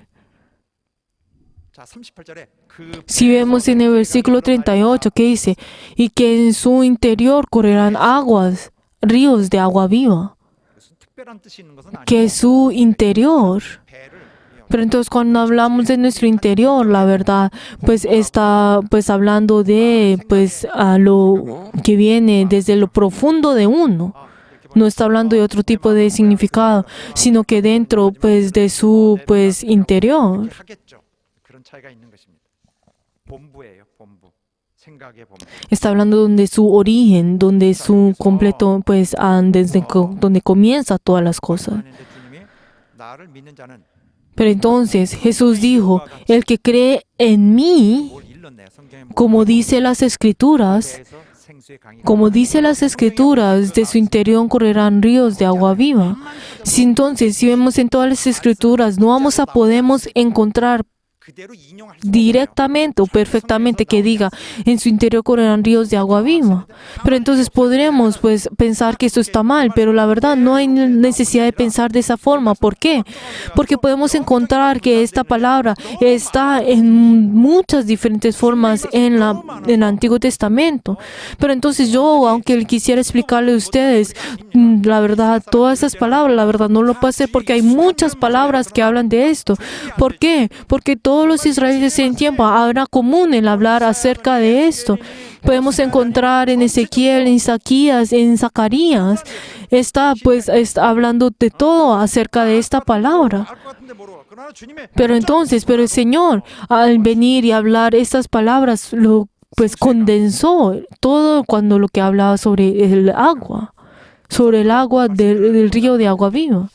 Speaker 3: 자 38절에 그
Speaker 2: Si vemos en el versículo 38 que dice, y que en su interior correrán aguas, ríos de agua viva,
Speaker 3: 무슨 특별한 뜻이 있는 것은 아니고
Speaker 2: que su interior.
Speaker 3: 배를
Speaker 2: Pero entonces cuando hablamos de nuestro interior, la verdad, pues está pues hablando de pues a lo que viene desde lo profundo de uno. No está hablando de otro tipo de significado, sino que dentro pues de su pues interior.
Speaker 3: 하겠죠. 그런 차이가 있는 것입니다. 본부예요, 본부. 생각의 본부.
Speaker 2: Está hablando donde su origen, donde su completo pues donde comienza todas las cosas.
Speaker 3: 하는데 주님이 나를 믿는 자는
Speaker 2: Pero entonces Jesús dijo, el que cree en mí,
Speaker 3: 뭘 일렀네요. 성경에
Speaker 2: como dice las escrituras,
Speaker 3: 배에서 생수의 강이
Speaker 2: como dice las escrituras, de su interior correrán ríos de agua viva. Si vemos en todas las escrituras, no vamos a podemos encontrar
Speaker 3: 그대로 인용할 수
Speaker 2: directamente o perfectamente que diga en su interior correrán ríos de agua viva. Pero entonces podremos pues pensar que esto está mal, pero la verdad no hay necesidad de pensar de esa forma. ¿Por qué? Porque podemos encontrar que esta palabra está en muchas diferentes formas en el Antiguo Testamento. Pero entonces yo, aunque quisiera explicarle a ustedes, la verdad, todas esas palabras, la verdad no lo puedo hacer porque hay muchas palabras que hablan de esto. ¿Por qué? Porque todos los israelitas en tiempo era común el hablar acerca de esto. Podemos encontrar en Ezequiel, en Isaías, en Zacarías. Está hablando de todo acerca de esta palabra.
Speaker 3: 알것 같은데 모르고. 그러나 주님의
Speaker 2: Pero el Señor, al venir y hablar estas palabras, lo pues condensó todo cuando lo que hablaba sobre el agua del río de agua viva.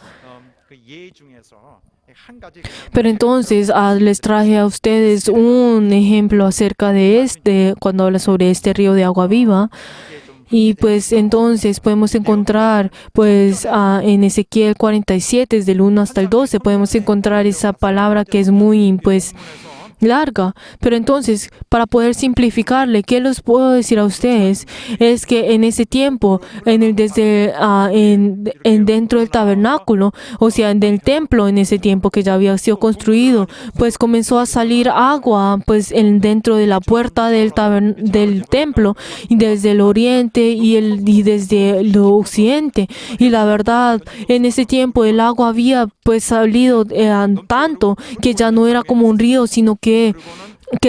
Speaker 3: 그 예 중에서 한 가지
Speaker 2: Pero entonces les traje a ustedes un ejemplo acerca de cuando habla sobre este río de agua viva. Y pues entonces podemos encontrar pues en Ezequiel 47, desde el 1 hasta el 12, podemos encontrar esa palabra que es muy pues larga. Pero entonces, para poder simplificarle, ¿qué les puedo decir a ustedes? Es que en ese tiempo, dentro del tabernáculo, o sea, del templo, en ese tiempo que ya había sido construido, pues comenzó a salir agua, pues dentro de la puerta del templo, y desde el oriente y desde el occidente. Y la verdad, en ese tiempo el agua había pues salido tanto que ya no era como un río, sino que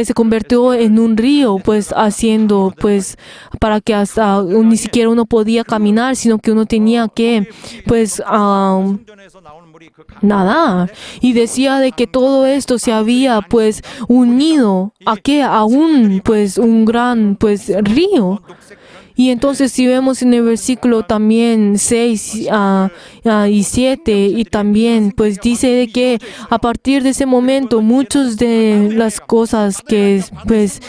Speaker 2: se convirtió en un río, pues haciendo, pues, para que hasta ni siquiera uno podía caminar, sino que uno tenía que, pues,
Speaker 3: 성전에서 나오는 물이 그 강-
Speaker 2: nadar. Y decía de que todo esto se había, pues, unido a un, pues, un gran, pues, río.
Speaker 3: 녹색 그런
Speaker 2: Y entonces si vemos en el versículo también 6 y 7 y también pues dice de que a partir de ese momento muchas de las cosas que pues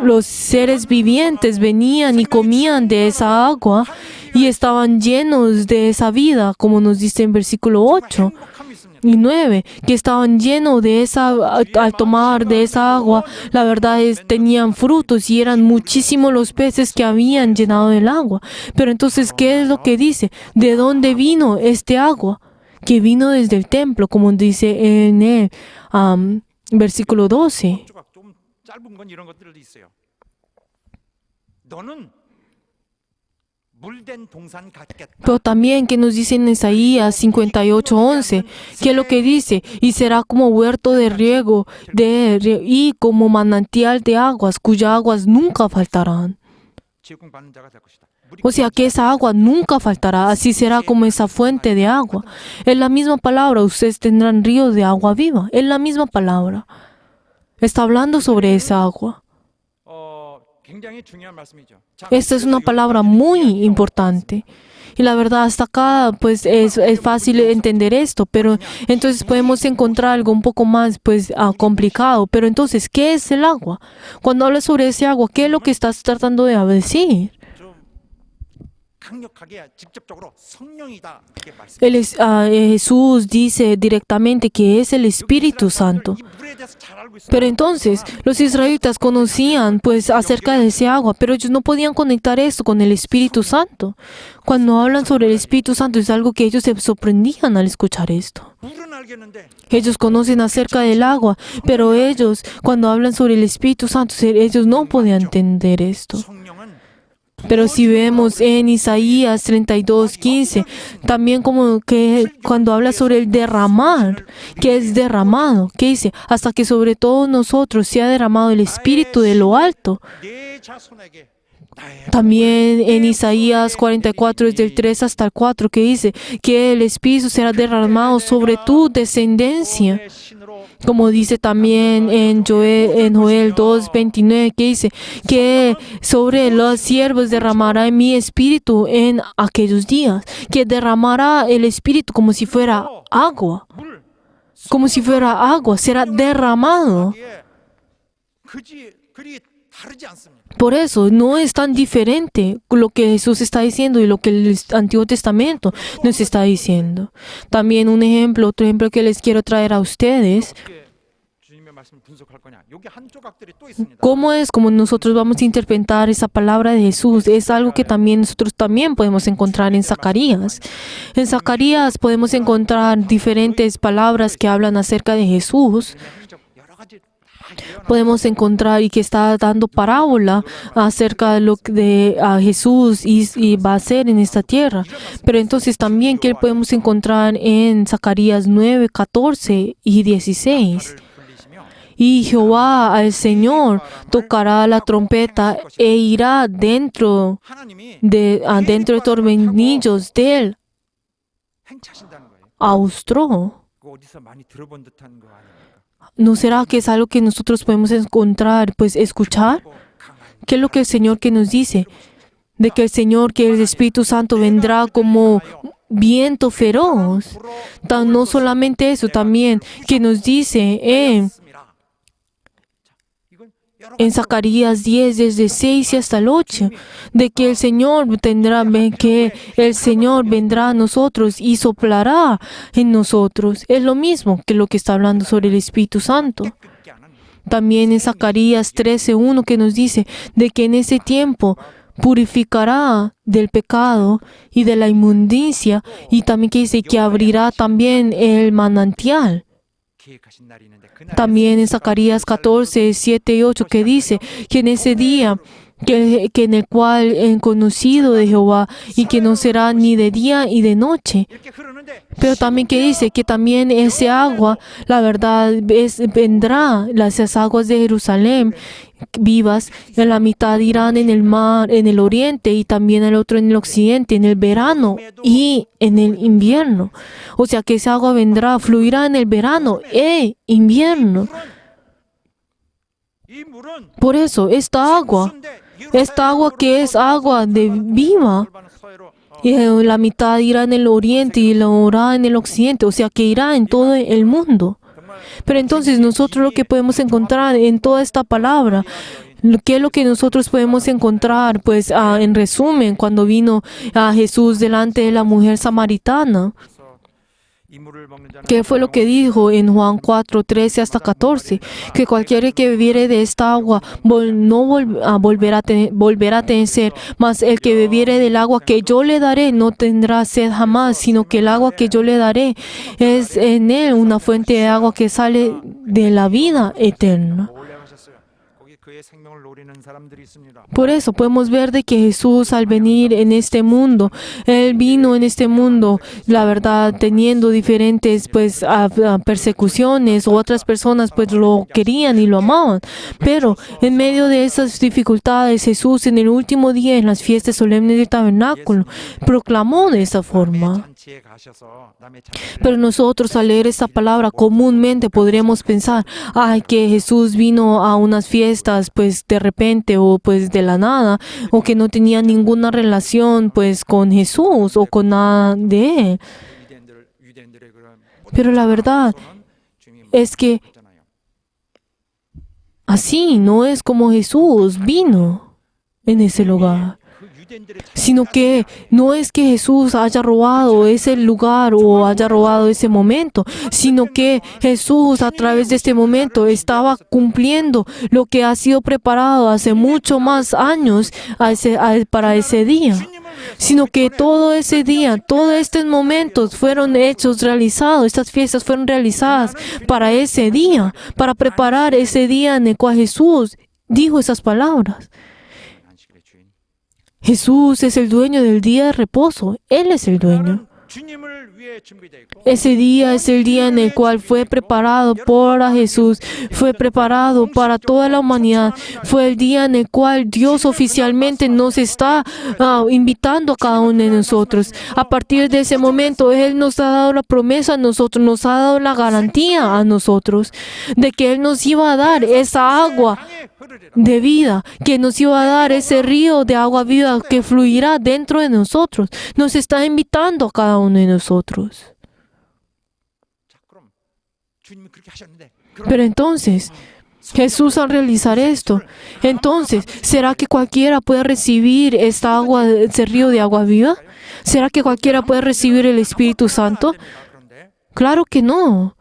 Speaker 2: los seres vivientes venían y comían de esa agua y estaban llenos de esa vida, como nos dice en versículo 8
Speaker 3: 행복함이 있습니다.
Speaker 2: y 9, que estaban llenos de esa, al tomar de esa agua, la verdad es, tenían frutos y eran muchísimos los peces que habían llenado el agua. Pero entonces, ¿qué es lo que dice? ¿De dónde vino este agua? Que vino desde el templo, como dice en el versículo 12.
Speaker 3: 조각 좀 짧은 건 이런 것들도 있어요. 너는 물된 동산 같겠다.
Speaker 2: Pero también que nos dice en Isaías 58:11, que es lo que dice, y será como huerto de riego y como manantial de aguas, cuyas aguas nunca faltarán.
Speaker 3: 지옥받는 자가 될 것이다. 물이
Speaker 2: O sea que esa agua nunca faltará, así será como esa fuente de agua. Es la misma palabra, ustedes tendrán ríos de agua viva, es la misma palabra. Está hablando sobre esa agua.
Speaker 3: 굉장히 중요한 말씀이죠. 자,
Speaker 2: Esta es una palabra muy importante. Y la verdad, hasta acá, pues es fácil entender esto, pero entonces podemos encontrar algo un poco más, pues, complicado. Pero entonces, ¿qué es el agua? Cuando hablas sobre ese agua, ¿qué es lo que estás tratando de decir?
Speaker 3: 좀 강력하게 직접적으로 성령이다 이렇게 말씀.
Speaker 2: Jesús dice directamente que es el Espíritu Santo.
Speaker 3: 이 물에 대해서 잘 알고 있어요.
Speaker 2: Pero entonces los israelitas conocían pues acerca de ese agua, pero ellos no podían conectar esto con el Espíritu Santo. Cuando hablan sobre el Espíritu Santo es algo que ellos se sorprendían al escuchar esto.
Speaker 3: 물은 알겠는데
Speaker 2: Ellos conocen acerca del agua, pero ellos cuando hablan sobre el Espíritu Santo ellos no podían entender esto.
Speaker 3: 성령은
Speaker 2: Pero si vemos en Isaías 32:15, también como que cuando habla sobre el derramar, que es derramado, que dice, hasta que sobre todos nosotros sea derramado el Espíritu de lo alto.
Speaker 3: 내 자손에게 나의
Speaker 2: También en Isaías 44, desde el 3 hasta el 4, que dice que el Espíritu será derramado sobre tu descendencia.
Speaker 3: 내 신으로
Speaker 2: Como dice también en Joel 2:29, que dice que sobre los siervos derramará mi espíritu en aquellos días, que derramará el espíritu como si fuera agua,
Speaker 3: 물
Speaker 2: como si fuera agua, será derramado.
Speaker 3: 예, 그리 다르지 않습니다.
Speaker 2: Por eso no es tan diferente lo que Jesús está diciendo y lo que el Antiguo Testamento nos está diciendo. También otro ejemplo que les quiero traer a ustedes.
Speaker 3: 어떻게 주님의 말씀을 분석할 거냐? 여기 한 조각들이 또 있습니다.
Speaker 2: ¿Cómo es como nosotros vamos a interpretar esa palabra de Jesús? Es algo que también nosotros también podemos encontrar en Zacarías. En Zacarías podemos encontrar diferentes palabras que hablan acerca de Jesús.
Speaker 3: 여러 가지 다 예언.
Speaker 2: Podemos encontrar y que está dando parábola acerca de lo que a Jesús y va a ser en esta tierra. Pero entonces también que podemos encontrar en Zacarías 9, 14 y 16.
Speaker 3: 불리시며
Speaker 2: Y Jehová al Señor tocará la trompeta e irá dentro
Speaker 3: 하나님이
Speaker 2: de tormentillos del
Speaker 3: 행차신다는 거예요.
Speaker 2: austro.
Speaker 3: 그거 어디서 많이 들어본 듯한 거 아닙니까?
Speaker 2: ¿No será que es algo que nosotros podemos encontrar, pues escuchar?
Speaker 3: 뭐 강한
Speaker 2: ¿Qué es lo que el Señor que nos dice? De que el Señor, que el Espíritu Santo vendrá como viento feroz. No solamente eso, también que nos dice
Speaker 3: 있습니다. 자, 이건 여러
Speaker 2: en Zacarías 10, desde 6 y hasta el 8, de que el Señor vendrá a nosotros y soplará en nosotros. Es lo mismo que lo que está hablando sobre el Espíritu Santo.
Speaker 3: 깨끗게 하는
Speaker 2: también en Zacarías 13:1 que nos dice de que en ese tiempo purificará del pecado y de la inmundicia, y también que dice que abrirá también el manantial.
Speaker 3: 계획하신 날이 있는데 그 날에
Speaker 2: También en Zacarías 14:7 y 8 que dice que en ese día que en el cual he conocido de Jehová y que no será ni de día y de noche.
Speaker 3: 이렇게 흐르는데
Speaker 2: Pero también que dice que también ese agua, la verdad, vendrá, las aguas de Jerusalén vivas, en la mitad irán en el mar, en el oriente y también el otro en el occidente, en el verano y en el invierno. O sea que esa agua vendrá, fluirá en el verano e invierno.
Speaker 3: 이 물은
Speaker 2: Por eso, esta agua que es agua de viva, y la mitad irá en el oriente y la otra en el occidente, o sea que irá en todo el mundo. Pero entonces nosotros lo que podemos encontrar en toda esta palabra, ¿qué es lo que nosotros podemos encontrar? Pues en resumen, cuando vino a Jesús delante de la mujer samaritana,
Speaker 3: 이 물을 먹는 자는
Speaker 2: ¿qué fue lo que dijo en Juan 4:13 hasta 14? Que cualquiera que bebiere de esta agua volverá a tener, mas el que bebiere del agua que yo le daré no tendrá sed jamás, sino que el agua que yo le daré es en él una fuente de agua que sale de la vida eterna.
Speaker 3: 올려가셨어요. 거기 그의 생명을 노리는 사람들이 있습니다.
Speaker 2: Por eso podemos ver de que Jesús al venir en este mundo, Él vino en este mundo, la verdad, teniendo diferentes pues persecuciones, o otras personas pues lo querían y lo amaban. Pero en medio de esas dificultades, Jesús en el último día, en las fiestas solemnes del tabernáculo, proclamó de esa forma.
Speaker 3: 잔치에 가셔서 남의 잔치를
Speaker 2: Pero nosotros al leer esta palabra comúnmente podríamos pensar, ay, que Jesús vino a unas fiestas pues de repente o pues de la nada, o que no tenía ninguna relación pues con Jesús o con nada de Él.
Speaker 3: 유대인들의 그런
Speaker 2: Pero la verdad
Speaker 3: 주님이
Speaker 2: es que
Speaker 3: 잖아요.
Speaker 2: así no es como Jesús vino en ese lugar.
Speaker 3: 그 유대인들의
Speaker 2: Sino que no es que Jesús haya robado ese lugar o haya robado ese momento, sino que Jesús a través de este momento estaba cumpliendo lo que ha sido preparado hace mucho más años para ese día. Sino que todo ese día, todos estos momentos fueron hechos, realizados, estas fiestas fueron realizadas para ese día, para preparar ese día en el cual Jesús dijo esas palabras.
Speaker 3: 안식일의 주인.
Speaker 2: Jesús es el dueño del día de reposo. Él es el dueño.
Speaker 3: 주님을 위해 준비되어 있고
Speaker 2: Ese día es el día en el cual fue preparado por Jesús, fue preparado para toda la humanidad. Fue el día en el cual Dios oficialmente nos está invitando a cada uno de nosotros. A partir de ese momento, Él nos ha dado la promesa a nosotros, nos ha dado la garantía a nosotros de que Él nos iba a dar esa agua
Speaker 3: 땅에 흐르리라.
Speaker 2: de vida, que nos iba a dar ese río de agua viva que fluirá dentro de nosotros. Nos está invitando a cada uno de nosotros.
Speaker 3: 자, 그럼 주님이 그렇게 하셨는데
Speaker 2: Pero entonces, Jesús al realizar esto, entonces, ¿será que cualquiera puede recibir esta agua, ese río de agua viva? ¿Será que cualquiera puede recibir el Espíritu Santo?
Speaker 3: 그런데
Speaker 2: Claro que no.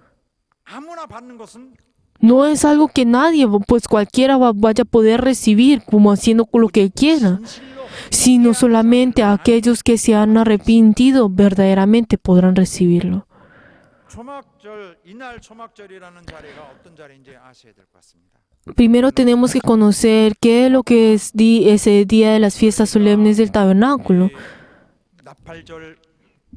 Speaker 3: 아무나 받는 것은
Speaker 2: No es algo que nadie, pues cualquiera vaya a poder recibir como haciendo lo que quiera, sino solamente aquellos que se han arrepentido verdaderamente podrán recibirlo.
Speaker 3: 초막절 이날 초막절이라는 자리가 어떤 자리인지 아셔야 될 것 같습니다.
Speaker 2: Primero tenemos que conocer qué es lo que es ese día de las fiestas solemnes del tabernáculo.
Speaker 3: 나팔절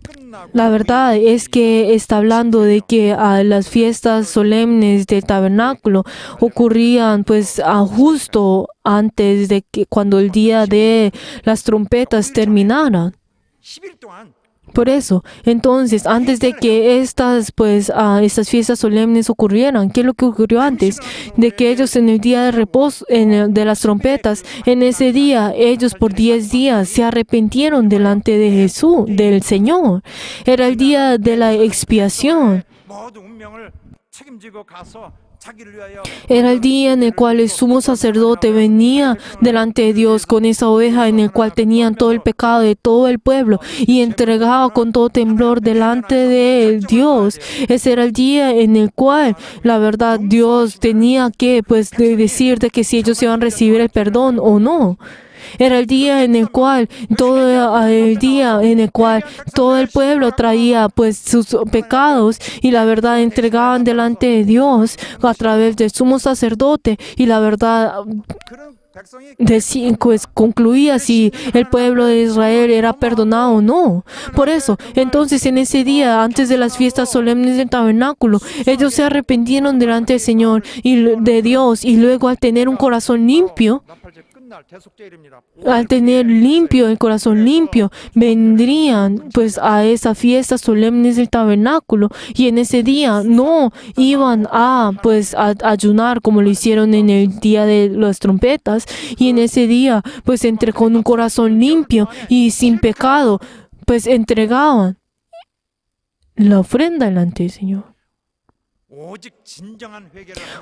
Speaker 3: 끝나고
Speaker 2: La verdad es que está hablando de que las fiestas solemnes del tabernáculo ocurrían pues justo antes de que cuando el día de las trompetas terminara.
Speaker 3: 10일 동안
Speaker 2: Por eso, entonces, antes de que estas fiestas solemnes ocurrieran, ¿qué es lo que ocurrió antes? De que ellos en el día de reposo, de las trompetas, en ese día, ellos por 10 días se arrepintieron delante de Jesús, del Señor. Era el día de la expiación.
Speaker 3: 모든 운명을 책임지고 가서
Speaker 2: Era el día en el cual el sumo sacerdote venía delante de Dios con esa oveja en el cual tenían todo el pecado de todo el pueblo y entregaba con todo temblor delante de Dios. Ese era el día en el cual, la verdad, Dios tenía que decir de que si ellos iban a recibir el perdón o no. Era el día en el cual todo el pueblo traía sus pecados y la verdad entregaban delante de Dios a través del sumo sacerdote y la verdad concluía si el pueblo de Israel era perdonado o no. Por eso, entonces en ese día, antes de las fiestas solemnes del tabernáculo, ellos se arrepintieron delante del Señor y de Dios y luego al tener un corazón limpio, el corazón limpio, vendrían a esas fiestas solemnes del tabernáculo y en ese día no iban a ayunar como lo hicieron en el día de las trompetas y en ese día con un corazón limpio y sin pecado entregaban la ofrenda delante del Señor.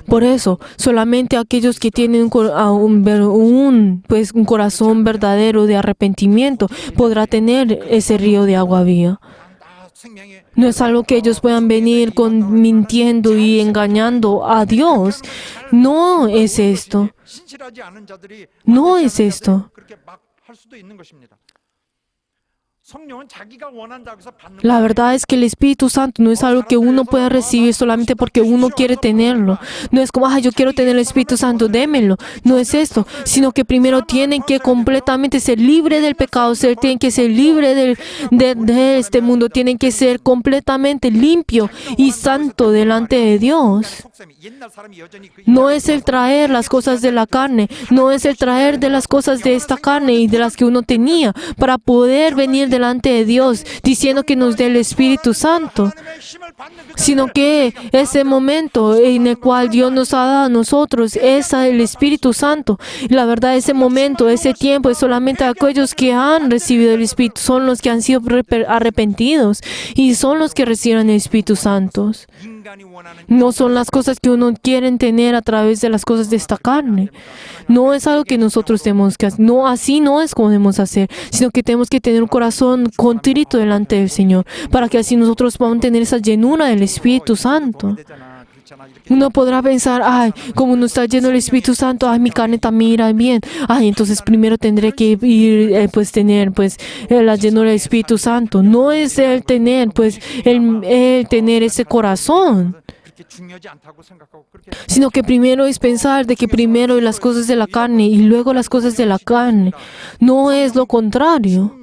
Speaker 2: Por eso, solamente aquellos que tienen un corazón verdadero de arrepentimiento podrá tener ese río de agua viva. No es algo que ellos puedan venir mintiendo y engañando a Dios. No es esto. No es esto. La verdad es que el Espíritu Santo no es algo que uno pueda recibir solamente porque uno quiere tenerlo. No es como, yo quiero tener el Espíritu Santo, démelo. No es esto, sino que primero tienen que completamente ser libres del pecado, tienen que ser libres de este mundo, tienen que ser completamente limpio y santo delante de Dios. No es el traer las cosas de la carne, no es el traer de las cosas de esta carne y de las que uno tenía para poder venir delante de Dios diciendo que nos dé el Espíritu Santo, sino que ese momento en el cual Dios nos ha dado a nosotros es el Espíritu Santo. La verdad, ese momento, ese tiempo es solamente aquellos que han recibido el Espíritu, son los que han sido arrepentidos y son los que reciben el Espíritu Santo. No son las cosas que uno quiere tener a través de las cosas de esta carne. No es algo que nosotros tenemos que hacer. No, así no es como debemos hacer, sino que tenemos que tener un corazón contrito delante del Señor, para que así nosotros podamos tener esa llenura del Espíritu Santo. Uno podrá pensar, como no está lleno del Espíritu Santo, mi carne también irá bien. Entonces primero tendré que ir, tener, la llenura del Espíritu Santo. No es el tener, el tener ese corazón, sino que primero es pensar de que primero las cosas de la carne y luego las cosas de la carne. No es lo contrario.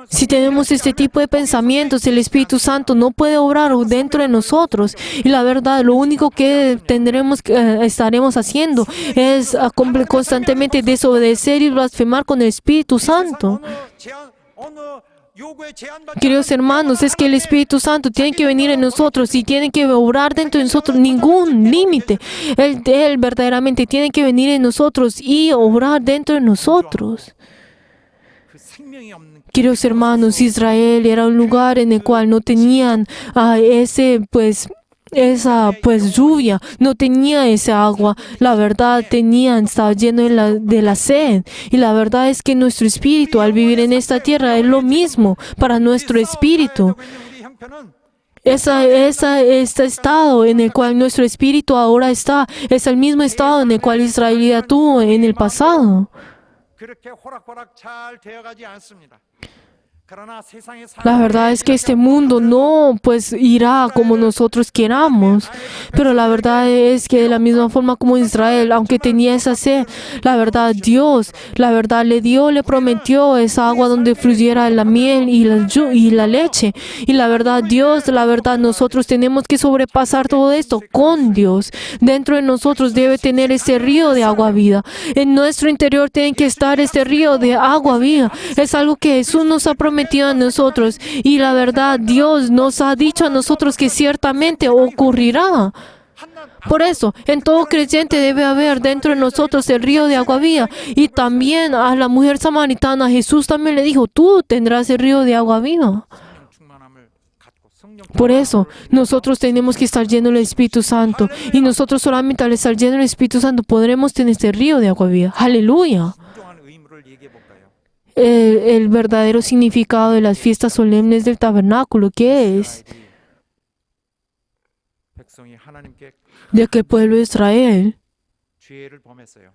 Speaker 2: Si tenemos este tipo de pensamientos, el Espíritu Santo no puede obrar dentro de nosotros. Y la verdad, lo único que estaremos haciendo es constantemente desobedecer y blasfemar con el Espíritu Santo. Queridos hermanos, es que el Espíritu Santo tiene que venir en nosotros y tiene que obrar dentro de nosotros, ningún límite. Él verdaderamente tiene que venir en nosotros y obrar dentro de nosotros. Queridos hermanos, Israel era un lugar en el cual no tenían esa lluvia, no tenía esa agua. La verdad, estaba lleno de la sed. Y la verdad es que nuestro espíritu al vivir en esta tierra es lo mismo para nuestro espíritu. Este estado en el cual nuestro espíritu ahora está, es el mismo estado en el cual Israel tuvo en el pasado. La verdad es que este mundo no irá como nosotros queramos, pero la verdad es que de la misma forma como Israel, aunque tenía esa sed, la verdad Dios, le prometió esa agua donde fluyera la miel y la leche. Y la verdad nosotros tenemos que sobrepasar todo esto con Dios. Dentro de nosotros debe tener ese río de agua viva. En nuestro interior tiene que estar este río de agua viva. Es algo que Jesús nos ha prometido a nosotros y la verdad Dios nos ha dicho a nosotros que ciertamente ocurrirá. Por eso, en todo creyente debe haber dentro de nosotros el río de agua viva. Y también a la mujer samaritana Jesús también le dijo, tú tendrás el río de agua viva. Por eso, nosotros tenemos que estar llenos del Espíritu Santo. Y nosotros solamente al estar llenos del Espíritu Santo podremos tener este río de agua viva. ¡Aleluya!
Speaker 3: 진정한 의무를 얘기해 볼까요?
Speaker 2: El verdadero significado de las fiestas solemnes del tabernáculo, ¿qué es?
Speaker 3: 백성이 하나님께
Speaker 2: De que el pueblo de Israel
Speaker 3: 죄를 범했어요.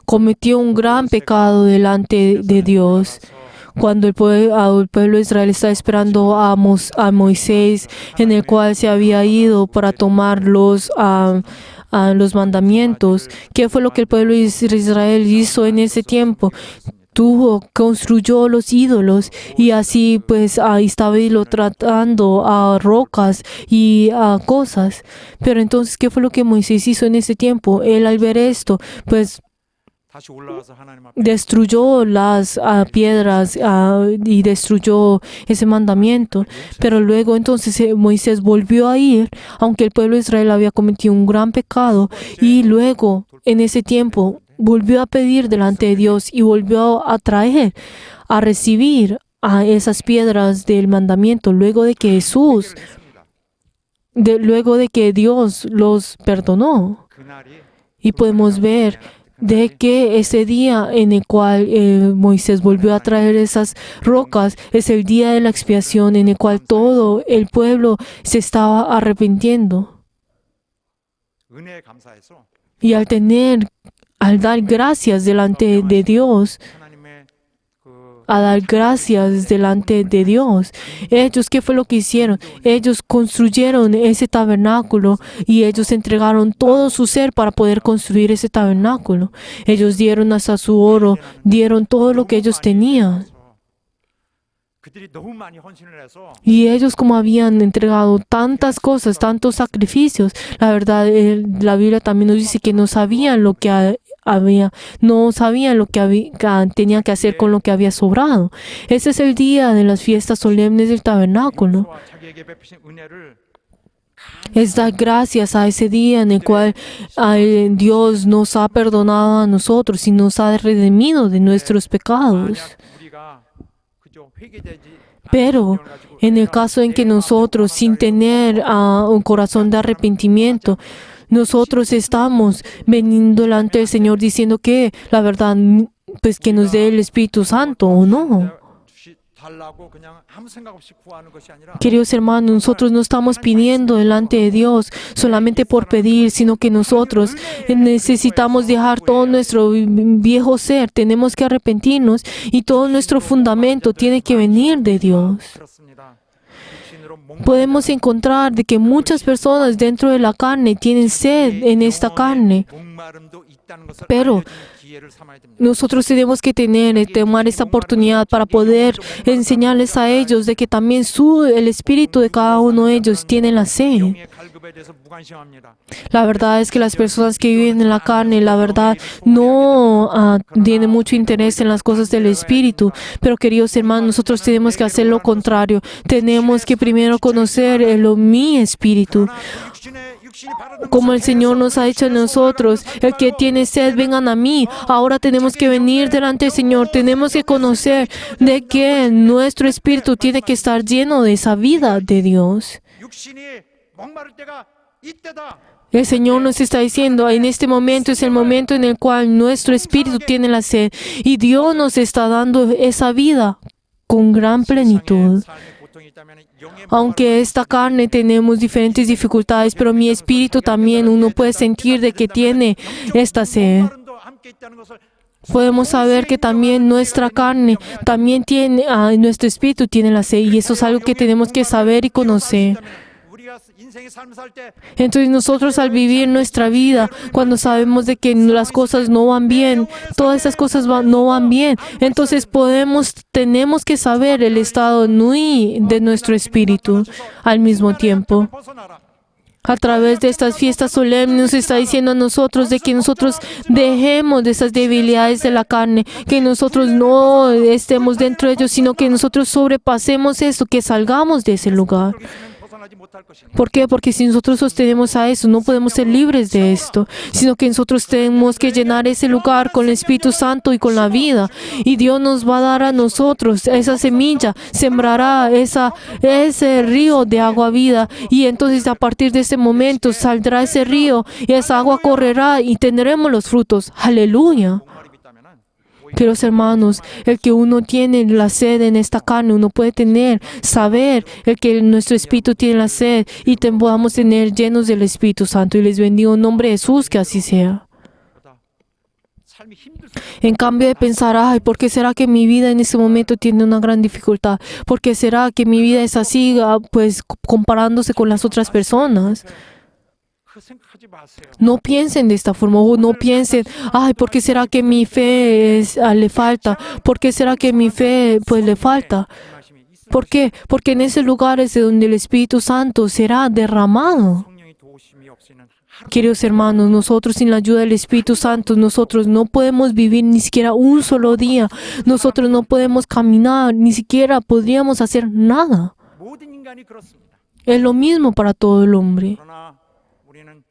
Speaker 2: cometió un gran pecado delante de Dios. Cuando el pueblo de Israel estaba esperando a Moisés, en el cual se había ido para tomar los mandamientos, ¿qué fue lo que el pueblo de Israel hizo en ese tiempo? Construyó los ídolos y así pues estaba idolatrando a rocas y a cosas. Pero entonces, ¿qué fue lo que Moisés hizo en ese tiempo? Él al ver esto, pues
Speaker 3: 다시 올라가서 하나님 앞에
Speaker 2: destruyó las piedras y destruyó ese mandamiento. Pero luego entonces Moisés volvió a ir, aunque el pueblo de Israel había cometido un gran pecado, y luego en ese tiempo volvió a pedir delante de Dios y volvió a traer, a recibir a esas piedras del mandamiento luego de que luego de que Dios los perdonó.
Speaker 3: 그날이
Speaker 2: Y podemos ver de que ese día en el cual Moisés volvió a traer esas rocas es el día de la expiación en el cual todo el pueblo se estaba arrepintiendo.
Speaker 3: 은혜에 감사해서
Speaker 2: Y al dar gracias delante de Dios,
Speaker 3: 하나님의 그
Speaker 2: a dar gracias delante de Dios. Ellos, ¿qué fue lo que hicieron? Ellos construyeron ese tabernáculo y ellos entregaron todo su ser para poder construir ese tabernáculo. Ellos dieron hasta su oro, dieron todo lo que ellos tenían.
Speaker 3: 그들이 너무 많이 헌신을 해서
Speaker 2: Y ellos, como habían entregado tantas cosas, tantos sacrificios, la verdad, la Biblia también nos dice que no sabían lo que tenían que hacer con lo que había sobrado. Ese es el día de las fiestas solemnes del tabernáculo.
Speaker 3: 여호와 자기에게 베푸신 은혜를
Speaker 2: Es dar gracias a ese día en el cual Dios nos ha perdonado a nosotros y nos ha redimido de nuestros pecados.
Speaker 3: 만약 우리가 그저 회개되지
Speaker 2: Pero en el caso en que nosotros, sin tener un corazón de arrepentimiento, nosotros estamos veniendo delante del Señor diciendo que la verdad, pues que nos dé el Espíritu Santo o no.
Speaker 3: 달라고 그냥 아무 생각 없이 구하는 것이 아니라
Speaker 2: Queridos hermanos, nosotros no estamos pidiendo delante de Dios solamente por pedir, sino que nosotros necesitamos dejar todo nuestro viejo ser, tenemos que arrepentirnos y todo nuestro fundamento tiene que venir de Dios.
Speaker 3: 그렇습니다. 육신으로
Speaker 2: Podemos encontrar de que muchas personas dentro de la carne tienen sed en esta carne,
Speaker 3: 목마름도 있다는 것을
Speaker 2: pero
Speaker 3: 알려주는 기회를 삼아야 됩니다.
Speaker 2: nosotros tenemos que tomar esta oportunidad para poder enseñarles a ellos de que también el espíritu de cada uno de ellos tiene la sed.
Speaker 3: 영의 갈급에 대해서 무관심합니다.
Speaker 2: La verdad es que las personas que viven en la carne, la verdad, no tienen mucho interés en las cosas del espíritu. Pero queridos hermanos, nosotros tenemos que hacer lo contrario. Tenemos que primero conocer mi espíritu. Como el Señor nos ha dicho a nosotros, el que tiene sed, vengan a mí. Ahora tenemos que venir delante del Señor. Tenemos que conocer de que nuestro espíritu tiene que estar lleno de esa vida de Dios.
Speaker 3: 육신이 목마를 때가 이때다.
Speaker 2: El Señor nos está diciendo, en este momento es el momento en el cual nuestro espíritu tiene la sed y Dios nos está dando esa vida con gran plenitud.
Speaker 3: 삶의 고통이 있다면 영의
Speaker 2: Aunque esta carne tenemos diferentes dificultades, pero mi espíritu también uno puede sentir de que tiene esta sed.
Speaker 3: 목마름도 함께 있다는 것을
Speaker 2: Podemos saber que también nuestra carne, también tiene, nuestro espíritu tiene la sed y eso es algo que tenemos que saber y conocer.
Speaker 3: 우리가 인생의 삶을 살 때
Speaker 2: Entonces nosotros al vivir nuestra vida, cuando sabemos de que las cosas no van bien, todas esas cosas no van bien, entonces tenemos que saber el estado de nuestro espíritu al mismo tiempo.
Speaker 3: 벗어나라.
Speaker 2: A través de estas fiestas solemnes nos está diciendo a nosotros de que nosotros dejemos de esas debilidades de la carne, que nosotros no estemos dentro de ellos, sino que nosotros sobrepasemos eso, que salgamos de ese lugar.
Speaker 3: 벗어나야 벗어나지 못할 것이니
Speaker 2: ¿Por qué? Porque si nosotros sostenemos a eso, no podemos ser libres de esto, sino que nosotros tenemos que llenar ese lugar con el Espíritu Santo y con la vida. Y Dios nos va a dar a nosotros esa semilla, sembrará ese río de agua vida. Y entonces a partir de ese momento saldrá ese río y esa agua correrá y tendremos los frutos. Aleluya.
Speaker 3: 목마름이 있다면은
Speaker 2: Queridos hermanos, el que uno tiene la sed en esta carne, uno puede saber el que nuestro espíritu tiene la sed y podamos tener llenos del Espíritu Santo. Y les bendigo en nombre de Jesús, que así sea.
Speaker 3: 보다 삶이 힘들 수
Speaker 2: En cambio de pensar, ay, ¿por qué será que mi vida en este momento tiene una gran dificultad? ¿Por qué será que mi vida es así, pues comparándose con las otras personas?
Speaker 3: 그 생각하지 마세요.
Speaker 2: No piensen de esta forma, o no piensen, ay, ¿por qué será que mi fe le falta? ¿Por qué será que mi fe pues le falta?
Speaker 3: 말씀이 있을
Speaker 2: ¿Por qué? Porque en ese lugar es de donde el Espíritu Santo será derramado.
Speaker 3: 성령의 도우심이 없이는 하루
Speaker 2: Queridos hermanos, nosotros sin la ayuda del Espíritu Santo, nosotros no podemos vivir ni siquiera un solo día. Nosotros no podemos caminar, ni siquiera podríamos hacer nada.
Speaker 3: 모든 인간이 그렇습니다.
Speaker 2: Es lo mismo para todo el hombre.
Speaker 3: 그러나 우리는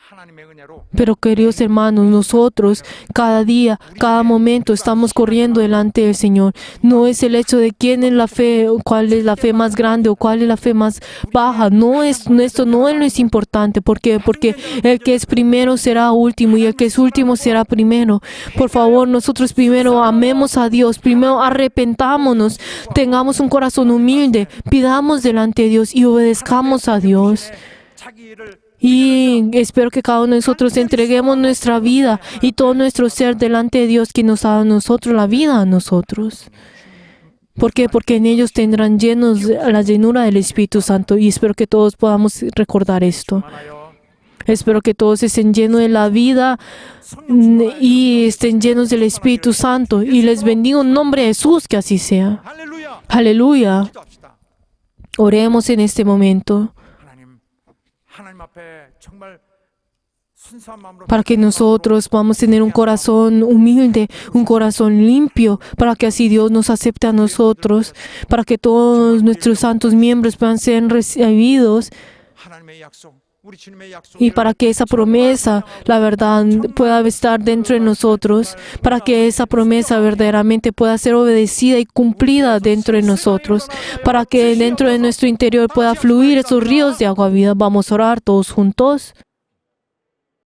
Speaker 3: 하나님의 은혜로
Speaker 2: Pero queridos hermanos, nosotros cada día, cada momento estamos corriendo delante del Señor. No es el hecho de quién es la fe, o cuál es la fe más grande o cuál es la fe más baja. Esto no es lo es importante. ¿Por qué? Porque el que es primero será último y el que es último será primero. Por favor, nosotros primero amemos a Dios, primero arrepentámonos, tengamos un corazón humilde, pidamos delante de Dios y obedezcamos a Dios.
Speaker 3: 자기 일을
Speaker 2: Y espero que cada uno de nosotros entreguemos nuestra vida y todo nuestro ser delante de Dios, que nos ha dado a nosotros la vida a nosotros. ¿Por qué? Porque en ellos tendrán la llenura del Espíritu Santo. Y espero que todos podamos recordar esto.
Speaker 3: 많아요.
Speaker 2: Espero que todos estén llenos de la vida y estén llenos del Espíritu Santo. Y les bendigo en nombre de Jesús, que así sea.
Speaker 3: 할렐루야.
Speaker 2: Aleluya.
Speaker 3: 기도합시다.
Speaker 2: Oremos en este momento,
Speaker 3: 하나님 앞에 정말 순수한 마음으로
Speaker 2: para que nosotros podamos tener un corazón humilde, un corazón limpio, para que así Dios nos acepte a nosotros, para que todos nuestros santos miembros puedan ser recibidos
Speaker 3: 하나님의 약속, 우리 주님의 약속
Speaker 2: y para que esa promesa, la verdad, pueda estar dentro de nosotros, para que esa promesa verdaderamente pueda ser obedecida y cumplida dentro de nosotros, para que dentro de nuestro interior pueda fluir esos ríos de agua vida. Vamos a orar todos juntos.